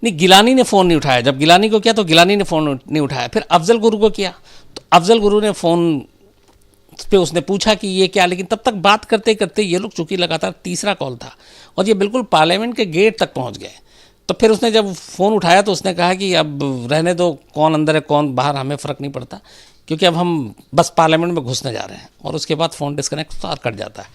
नहीं गिलानी ने फ़ोन नहीं उठाया, जब गिलानी को किया तो गिलानी ने फ़ोन नहीं उठाया, फिर अफजल गुरु को किया तो अफजल गुरु ने फ़ोन पे उसने पूछा कि ये क्या, लेकिन तब तक बात करते करते ये लोग, चूंकि लगातार तीसरा कॉल था और ये बिल्कुल पार्लियामेंट के गेट तक पहुंच गए, तो फिर उसने जब फ़ोन उठाया तो उसने कहा कि अब रहने दो, कौन अंदर है कौन बाहर हमें फ़र्क नहीं पड़ता, क्योंकि अब हम बस पार्लियामेंट में घुसने जा रहे हैं, और उसके बाद फ़ोन डिस्कनेक्ट और कट जाता है।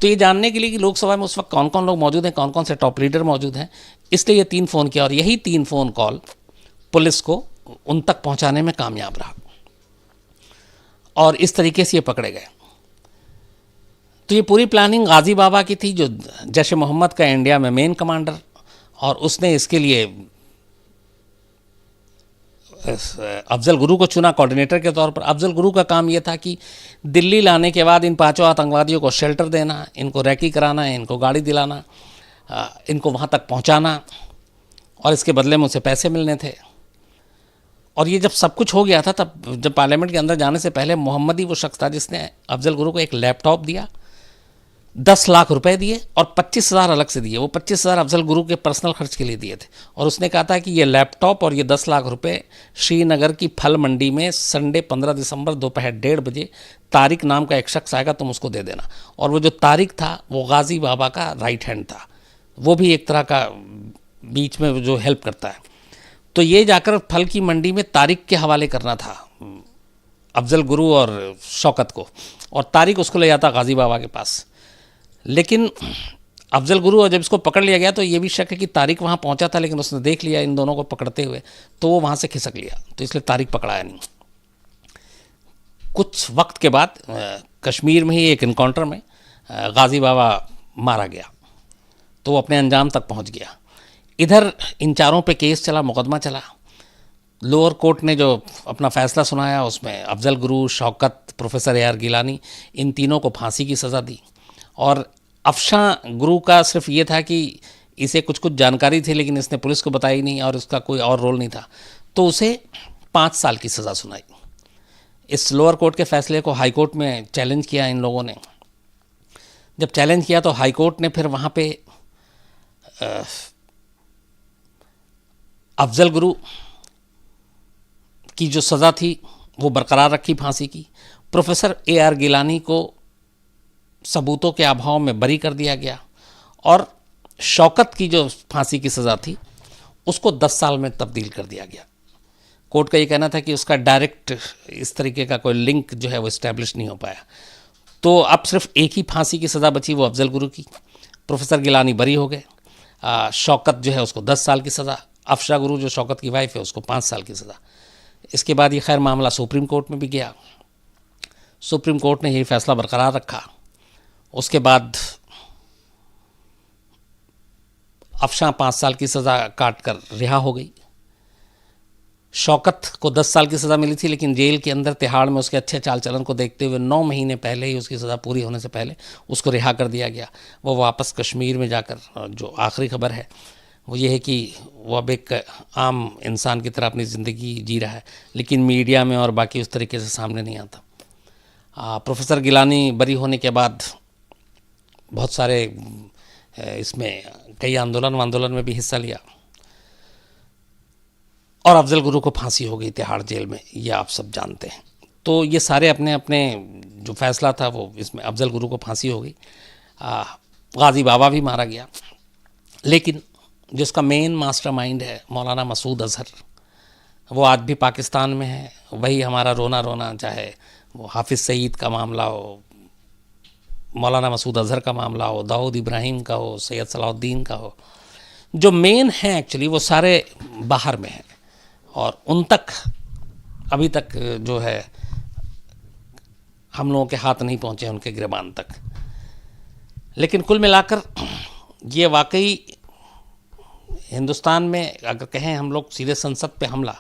तो ये जानने के लिए कि लोकसभा में उस वक्त कौन कौन लोग मौजूद हैं, कौन कौन से टॉप लीडर मौजूद हैं, इसलिए ये 3 फ़ोन किया और यही 3 फ़ोन कॉल पुलिस को उन तक पहुंचाने में कामयाब रहा और इस तरीके से ये पकड़े गए। तो ये पूरी प्लानिंग गाजी बाबा की थी, जो जैश ए मोहम्मद का इंडिया में मेन कमांडर, और उसने इसके लिए अफजल गुरु को चुना कोऑर्डिनेटर के तौर पर। अफजल गुरु का काम यह था कि दिल्ली लाने के बाद इन 5 आतंकवादियों को शेल्टर देना, इनको रैकी कराना, इनको गाड़ी दिलाना, इनको वहाँ तक पहुँचाना, और इसके बदले में उसे पैसे मिलने थे। और ये जब सब कुछ हो गया था, तब जब पार्लियामेंट के अंदर जाने से पहले मोहम्मदी वो शख्स था जिसने अफजल गुरु को एक लैपटॉप दिया, 10 लाख रुपए दिए और 25,000 अलग से दिए। वो 25,000 अफजल गुरु के पर्सनल खर्च के लिए दिए थे, और उसने कहा था कि ये लैपटॉप और ये 10 लाख रुपए श्रीनगर की फल मंडी में संडे 15 दिसंबर दोपहर 1:30 बजे तारिक नाम का एक शख्स आएगा, तुम उसको दे देना। और वो जो तारिक था वो गाजी बाबा का राइट हैंड था, वो भी एक तरह का बीच में जो हेल्प करता है। तो ये जाकर फल की मंडी में तारिक के हवाले करना था अफजल गुरु और शौकत को, और तारिक उसको ले जाता गाजी बाबा के पास। लेकिन अफजल गुरु, और जब इसको पकड़ लिया गया तो ये भी शक है कि तारिक वहाँ पहुँचा था, लेकिन उसने देख लिया इन दोनों को पकड़ते हुए, तो वो वहाँ से खिसक लिया, तो इसलिए तारिक पकड़ाया नहीं। कुछ वक्त के बाद कश्मीर में ही एक इनकाउंटर में गाजी बाबा मारा गया, तो वो अपने अंजाम तक पहुँच गया। इधर इन चारों पे केस चला, मुकदमा चला। लोअर कोर्ट ने जो अपना फैसला सुनाया उसमें अफजल गुरु, शौकत, प्रोफेसर AR गिलानी, इन तीनों को फांसी की सज़ा दी। और अफशा गुरु का सिर्फ ये था कि इसे कुछ कुछ जानकारी थी, लेकिन इसने पुलिस को बताई नहीं और उसका कोई और रोल नहीं था, तो उसे 5 साल की सज़ा सुनाई। इस लोअर कोर्ट के फैसले को हाई कोर्ट में चैलेंज किया इन लोगों ने। जब चैलेंज किया तो हाई कोर्ट ने फिर वहाँ पे अफजल गुरु की जो सज़ा थी वो बरकरार रखी, फांसी की। प्रोफेसर AR गिलानी को सबूतों के अभाव में बरी कर दिया गया, और शौकत की जो फांसी की सज़ा थी उसको 10 साल में तब्दील कर दिया गया। कोर्ट का ये कहना था कि उसका डायरेक्ट इस तरीके का कोई लिंक जो है वो इस्टेब्लिश नहीं हो पाया। तो अब सिर्फ एक ही फांसी की सज़ा बची, वो अफजल गुरु की। प्रोफेसर गिलानी बरी हो गए, शौकत जो है उसको 10 साल की सज़ा, अफशा गुरु जो शौकत की वाइफ है उसको 5 साल की सज़ा। इसके बाद ये खैर मामला सुप्रीम कोर्ट में भी गया, सुप्रीम कोर्ट ने यही फैसला बरकरार रखा। उसके बाद अफशा 5 साल की सज़ा काट कर रिहा हो गई। शौकत को 10 साल की सज़ा मिली थी, लेकिन जेल के अंदर तिहाड़ में उसके अच्छे चाल चलन को देखते हुए 9 महीने पहले ही उसकी सज़ा पूरी होने से पहले उसको रिहा कर दिया गया। वो वापस कश्मीर में जाकर, जो आखिरी खबर है वो ये है कि वो अब एक आम इंसान की तरह अपनी ज़िंदगी जी रहा है, लेकिन मीडिया में और बाकी उस तरीके से सामने नहीं आता। प्रोफेसर गिलानी बरी होने के बाद बहुत सारे इसमें कई आंदोलन में भी हिस्सा लिया, और अफजल गुरु को फांसी हो गई तिहाड़ जेल में, ये आप सब जानते हैं। तो ये सारे अपने अपने जो फैसला था वो इसमें अफजल गुरु को फांसी हो गई। गाजी बाबा भी मारा गया, लेकिन जिसका मेन मास्टरमाइंड है मौलाना मसूद अज़हर, वो आज भी पाकिस्तान में है। वही हमारा रोना रोना, चाहे वो हाफिज़ सईद का मामला हो, मौलाना मसूद अज़हर का मामला हो, दाऊद इब्राहिम का हो, सैयद सलाउद्दीन का हो, जो मेन हैं एक्चुअली वो सारे बाहर में हैं, और उन तक अभी तक जो है हम लोगों के हाथ नहीं पहुँचे, उनके गिरबान तक। लेकिन कुल मिलाकर ये वाकई हिंदुस्तान में अगर कहें हम लोग सीधे संसद पे हमला,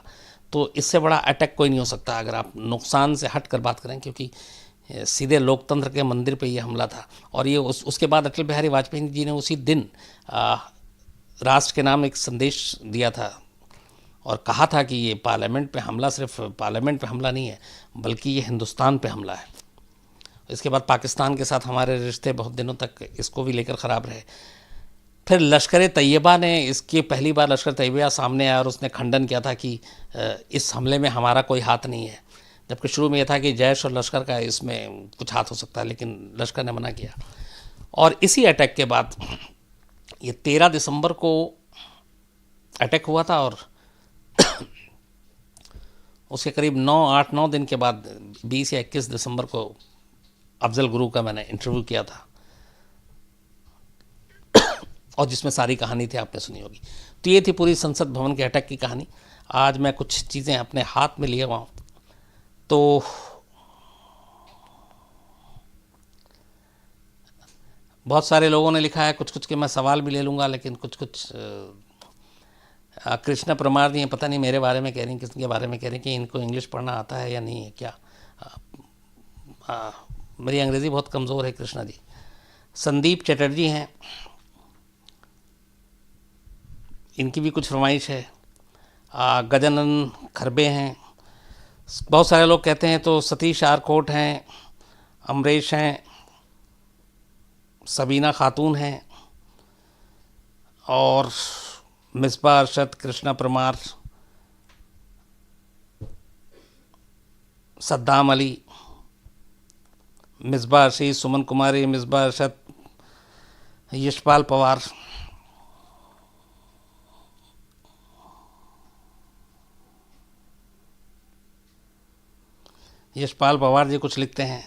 तो इससे बड़ा अटैक कोई नहीं हो सकता अगर आप नुकसान से हट कर बात करें, क्योंकि सीधे लोकतंत्र के मंदिर पे ये हमला था। और ये उसके बाद अटल बिहारी वाजपेयी जी ने उसी दिन राष्ट्र के नाम एक संदेश दिया था और कहा था कि ये पार्लियामेंट पे हमला सिर्फ पार्लियामेंट पे हमला नहीं है, बल्कि ये हिंदुस्तान पे हमला है। इसके बाद पाकिस्तान के साथ हमारे रिश्ते बहुत दिनों तक इसको भी लेकर ख़राब रहे। फिर लश्कर तैयबा ने इसकी पहली बार लश्कर तैयबा सामने आया और उसने खंडन किया था कि इस हमले में हमारा कोई हाथ नहीं है, जबकि शुरू में यह था कि जैश और लश्कर का इसमें कुछ हाथ हो सकता है, लेकिन लश्कर ने मना किया। और इसी अटैक के बाद ये 13 दिसंबर को अटैक हुआ था और उसके करीब 8-9 दिन के बाद 20 या 21 दिसंबर को अफजल गुरु का मैंने इंटरव्यू किया था, और जिसमें सारी कहानी थी आपने सुनी होगी। तो ये थी पूरी संसद भवन के अटैक की कहानी। आज मैं कुछ चीज़ें अपने हाथ में लिए हुआ हूँ, तो बहुत सारे लोगों ने लिखा है कुछ कुछ के मैं सवाल भी ले लूँगा, लेकिन कुछ कुछ कृष्णा परमार जी पता नहीं मेरे बारे में कह रही हैं, किसके बारे में कह रही हैं कि इनको इंग्लिश पढ़ना आता है या नहीं है क्या। मेरी अंग्रेज़ी बहुत कमज़ोर है कृष्णा जी। संदीप चटर्जी हैं, इनकी भी कुछ फरमाइश है। गजानन खरबे हैं, बहुत सारे लोग कहते हैं, तो सतीश आरकोट हैं, अमरीश हैं, सबीना खातून हैं, और मिसबा अरशद, कृष्णा परमार, सद्दाम अली, मिसबा आशीष, सुमन कुमारी, मिसबा अरशद, यशपाल पवार, यशपाल पवार जी कुछ लिखते हैं।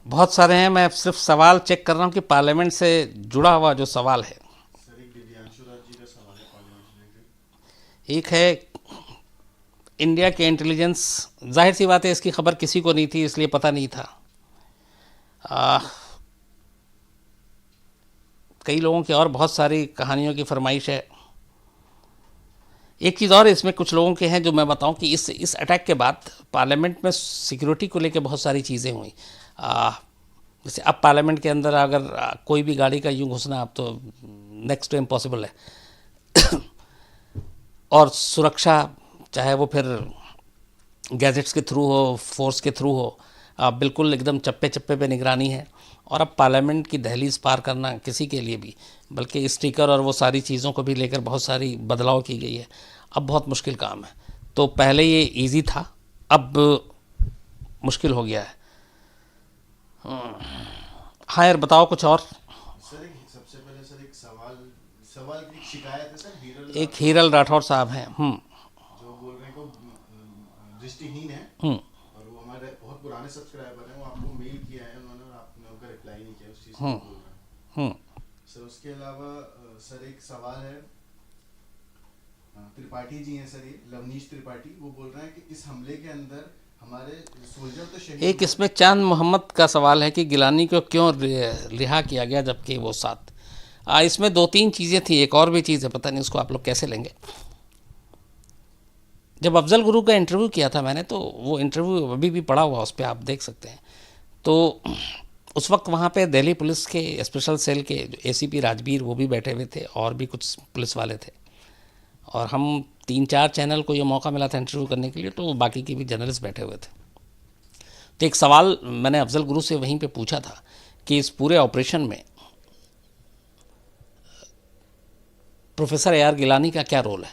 बहुत सारे हैं, मैं सिर्फ सवाल चेक कर रहा हूँ कि पार्लियामेंट से जुड़ा हुआ जो सवाल है। सर एक दिव्यांशु राज जी का सवाल है पार्लियामेंट से रिलेटेड। एक है इंडिया के इंटेलिजेंस, जाहिर सी बात है इसकी खबर किसी को नहीं थी, इसलिए पता नहीं था। कई लोगों की और बहुत सारी कहानियों की फरमाइश है। एक चीज़ और इसमें कुछ लोगों के हैं जो मैं बताऊं कि इस अटैक के बाद पार्लियामेंट में सिक्योरिटी को लेकर बहुत सारी चीज़ें हुई। जैसे अब पार्लियामेंट के अंदर अगर कोई भी गाड़ी का यूँ घुसना अब तो नेक्स्ट टू इम्पॉसिबल है। और सुरक्षा चाहे वो फिर गैजेट्स के थ्रू हो, फोर्स के थ्रू हो, बिल्कुल एकदम चप्पे चप्पे पे निगरानी है। और अब पार्लियामेंट की दहलीज पार करना किसी के लिए भी, बल्कि स्टिकर और वो सारी चीज़ों को भी लेकर बहुत सारी बदलाव की गई है, अब बहुत मुश्किल काम है। तो पहले ये इजी था, अब मुश्किल हो गया है। हाँ यार बताओ कुछ और। सर एक सबसे पहले सर एक सवाल की शिकायत है सर। एक हीरल राठौर साहब हैं, जो बोल रहे हैं को दृष्टिहीन है, और वो हमारे बहुत पुराने सब्सक्राइबर हैं, वो आपको मेल किया है उन्होंने और आपने उनका रिप्लाई नहीं किया, उस चीज़ को बोल रहे हैं सर। उसके अलावा सर एक सवाल है, त्रिपाठी जी हैं सर, ये लवनीश त्रिपाठी, वो बोल रहे हैं कि इस हमले के अंदर हमारे सोल्जर तो शहीद। एक इसमें चांद मोहम्मद का सवाल है कि गिलानी को क्यों रिहा किया गया जबकि वो साथ। इसमें 2-3 चीज़ें थी, एक और भी चीज़ है, पता नहीं उसको आप लोग कैसे लेंगे। जब अफजल गुरु का इंटरव्यू किया था मैंने, तो वो इंटरव्यू अभी भी पड़ा हुआ, उस पर आप देख सकते हैं। तो उस वक्त वहाँ पे दिल्ली पुलिस के स्पेशल सेल के एसीपी राजबीर वो भी बैठे हुए थे, और भी कुछ पुलिस वाले थे, और हम 3-4 चैनल को ये मौका मिला था इंटरव्यू करने के लिए, तो बाकी के भी जर्नलिस्ट बैठे हुए थे। तो एक सवाल मैंने अफजल गुरु से वहीं पे पूछा था कि इस पूरे ऑपरेशन में प्रोफेसर AR गिलानी का क्या रोल है।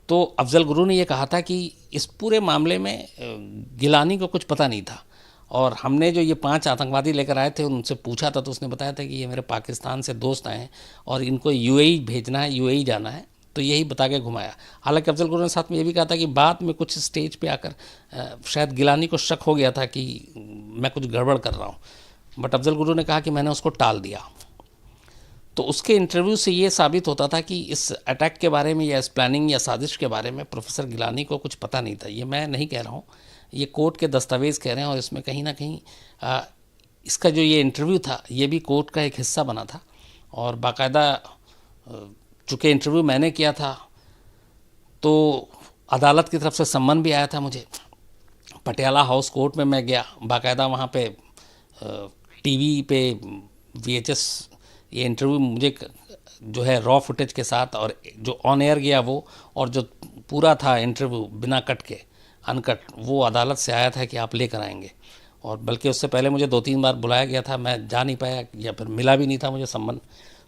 तो अफजल गुरु ने ये कहा था कि इस पूरे मामले में गिलानी को कुछ पता नहीं था, और हमने जो ये 5 आतंकवादी लेकर आए थे उनसे पूछा था, तो उसने बताया था कि ये मेरे पाकिस्तान से दोस्त आए हैं और इनको UAE भेजना है, UAE जाना है, तो यही बता के घुमाया। हालांकि अफजल गुरु ने साथ में ये भी कहा था कि बाद में कुछ स्टेज पे आकर शायद गिलानी को शक हो गया था कि मैं कुछ गड़बड़ कर रहा हूँ, बट अफजल गुरु ने कहा कि मैंने उसको टाल दिया। तो उसके इंटरव्यू से ये साबित होता था कि इस अटैक के बारे में या इस प्लानिंग या साजिश के बारे में प्रोफेसर गिलानी को कुछ पता नहीं था। ये मैं नहीं कह रहा हूँ, ये कोर्ट के दस्तावेज़ कह रहे हैं, और इसमें कहीं ना कहीं इसका जो ये इंटरव्यू था ये भी कोर्ट का एक हिस्सा बना था। और बाकायदा चूँकि इंटरव्यू मैंने किया था, तो अदालत की तरफ से सम्मन भी आया था मुझे। पटियाला हाउस कोर्ट में मैं गया, बाकायदा वहाँ पे टीवी पे VHS ये इंटरव्यू मुझे जो है रॉ फुटेज के साथ, और जो ऑन एयर गया वो, और जो पूरा था इंटरव्यू बिना कट के, अनकट, वो अदालत से आया था कि आप लेकर आएंगे। और बल्कि उससे पहले मुझे 2-3 बार बुलाया गया था, मैं जा नहीं पाया या फिर मिला भी नहीं था मुझे संबंध।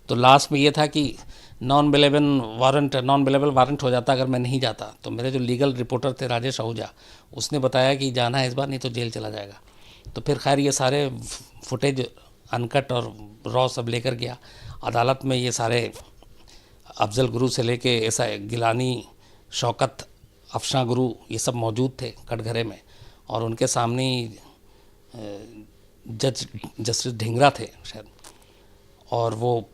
तो लास्ट में ये था कि नॉन बेलेबल वारंट हो जाता अगर मैं नहीं जाता। तो मेरे जो लीगल रिपोर्टर थे राजेश आहूजा, उसने बताया कि जाना है इस बार, नहीं तो जेल चला जाएगा। तो फिर खैर ये सारे फुटेज अनकट और रॉ सब लेकर गया अदालत में। ये सारे अफजल गुरु से लेके ऐसा गिलानी, शौकत, अफशां गुरु, ये सब मौजूद थे कटघरे में। और उनके सामने जज जस्टिस ढिंगरा थे शायद, और वो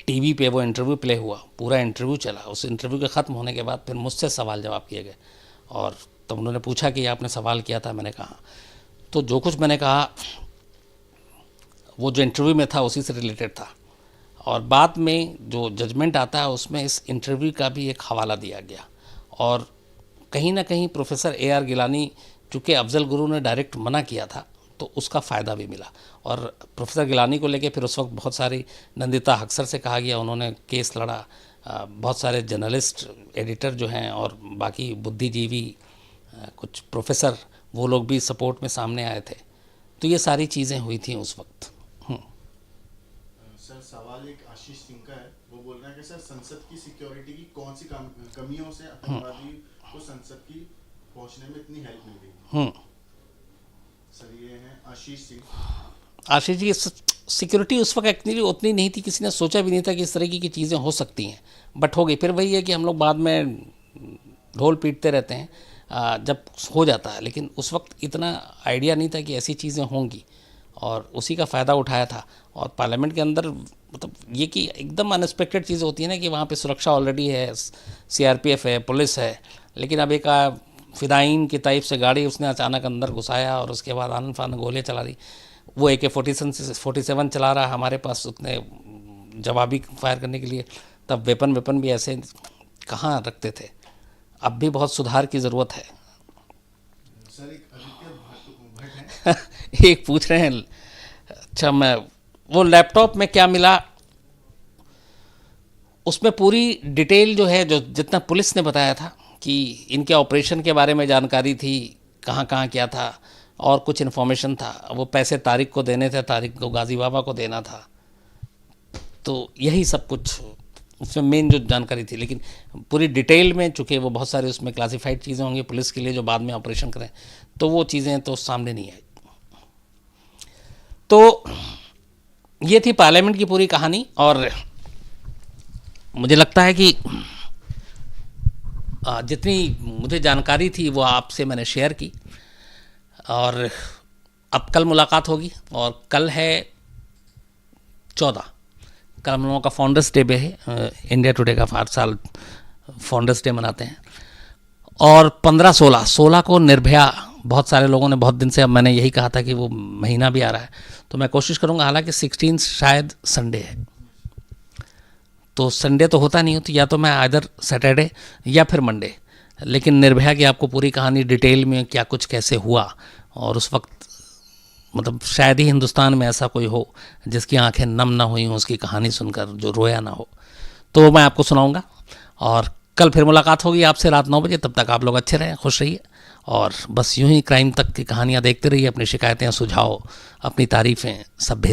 टीवी पे वो इंटरव्यू प्ले हुआ, पूरा इंटरव्यू चला। उस इंटरव्यू के ख़त्म होने के बाद फिर मुझसे सवाल जवाब किए गए, और तब उन्होंने पूछा कि आपने सवाल किया था। मैंने कहा, तो जो कुछ मैंने कहा वो जो इंटरव्यू में था उसी से रिलेटेड था। और बाद में जो जजमेंट आता है उसमें इस इंटरव्यू का भी एक हवाला दिया गया। और कहीं ना कहीं प्रोफेसर AR गिलानी, चूँकि अफजल गुरु ने डायरेक्ट मना किया था, तो उसका फ़ायदा भी मिला। और प्रोफेसर गिलानी को लेके फिर उस वक्त बहुत सारी, नंदिता हक्सर से कहा गया, उन्होंने केस लड़ा। बहुत सारे जर्नलिस्ट, एडिटर जो हैं, और बाकी बुद्धिजीवी, कुछ प्रोफेसर, वो लोग भी सपोर्ट में सामने आए थे। तो ये सारी चीज़ें हुई थी उस वक्त। सर, सवाल एक आशीष सिंह का है। वो बोल रहे हैं कि सर, संसद की सिक्योरिटी की कौन सी कमियों से आतंकवादी को संसद की पहुंचने में इतनी हेल्प मिल रही है? सर, ये हैं आशीष सिंह। आशीष जी, सिक्योरिटी उस वक्त एक्चुअली उतनी नहीं थी, किसी ने सोचा भी नहीं था कि इस तरह की चीज़ें हो सकती हैं, बट हो गई। फिर वही है कि हम लोग बाद में ढोल पीटते रहते हैं जब हो जाता है, लेकिन उस वक्त इतना आइडिया नहीं था कि ऐसी चीज़ें होंगी, और उसी का फ़ायदा उठाया था। और पार्लियामेंट के अंदर मतलब ये कि एकदम अनएक्सपेक्टेड चीज़ होती है ना, कि वहाँ पे सुरक्षा ऑलरेडी है, CRPF है, पुलिस है, लेकिन अब एक फिदाइन की टाइप से गाड़ी उसने अचानक अंदर घुसाया, और उसके बाद आनन फान गोलियाँ चला दी। वो AK-47 चला रहा हमारे पास, उतने जवाबी फायर करने के लिए। तब वेपन भी ऐसे कहाँ रखते थे। अब भी बहुत सुधार की ज़रूरत है। सर, एक आदित्य भट्ट है। एक पूछ रहे हैं, अच्छा, मैं वो लैपटॉप में क्या मिला, उसमें पूरी डिटेल जो है, जो जितना पुलिस ने बताया था कि इनके ऑपरेशन के बारे में जानकारी थी, कहाँ कहाँ क्या था, और कुछ इन्फॉर्मेशन था। वो पैसे तारिक को देने थे, तारिक को गाजी बाबा को देना था। तो यही सब कुछ उसमें मेन जो जानकारी थी। लेकिन पूरी डिटेल में, चूँकि वो बहुत सारे उसमें क्लासिफाइड चीज़ें होंगी पुलिस के लिए जो बाद में ऑपरेशन करें, तो वो चीज़ें तो सामने नहीं आई। तो ये थी पार्लियामेंट की पूरी कहानी। और मुझे लगता है कि जितनी मुझे जानकारी थी वो आपसे मैंने शेयर की। और अब कल मुलाकात होगी, और कल है 14, कल हम लोगों का फाउंडर्स डे भी है। इंडिया टुडे का 8 साल फाउंडर्स डे मनाते हैं। और 15-16 को निर्भया, बहुत सारे लोगों ने बहुत दिन से, अब मैंने यही कहा था कि वो महीना भी आ रहा है, तो मैं कोशिश करूँगा। हालांकि 16 शायद संडे है, तो संडे तो होता नहीं हो, तो या तो मैं आइदर सैटरडे या फिर मंडे, लेकिन निर्भया की आपको पूरी कहानी डिटेल में क्या कुछ कैसे हुआ, और उस वक्त मतलब शायद ही हिंदुस्तान में ऐसा कोई हो जिसकी आंखें नम ना हुई हों उसकी कहानी सुनकर, जो रोया ना हो, तो मैं आपको सुनाऊंगा। और कल फिर मुलाकात होगी आपसे रात 9 बजे। तब तक आप लोग अच्छे रहें, खुश रहिए, और बस यूं ही क्राइम तक की कहानियाँ देखते रहिए। अपनी शिकायतें, सुझाव, अपनी तारीफ़ें सब भेज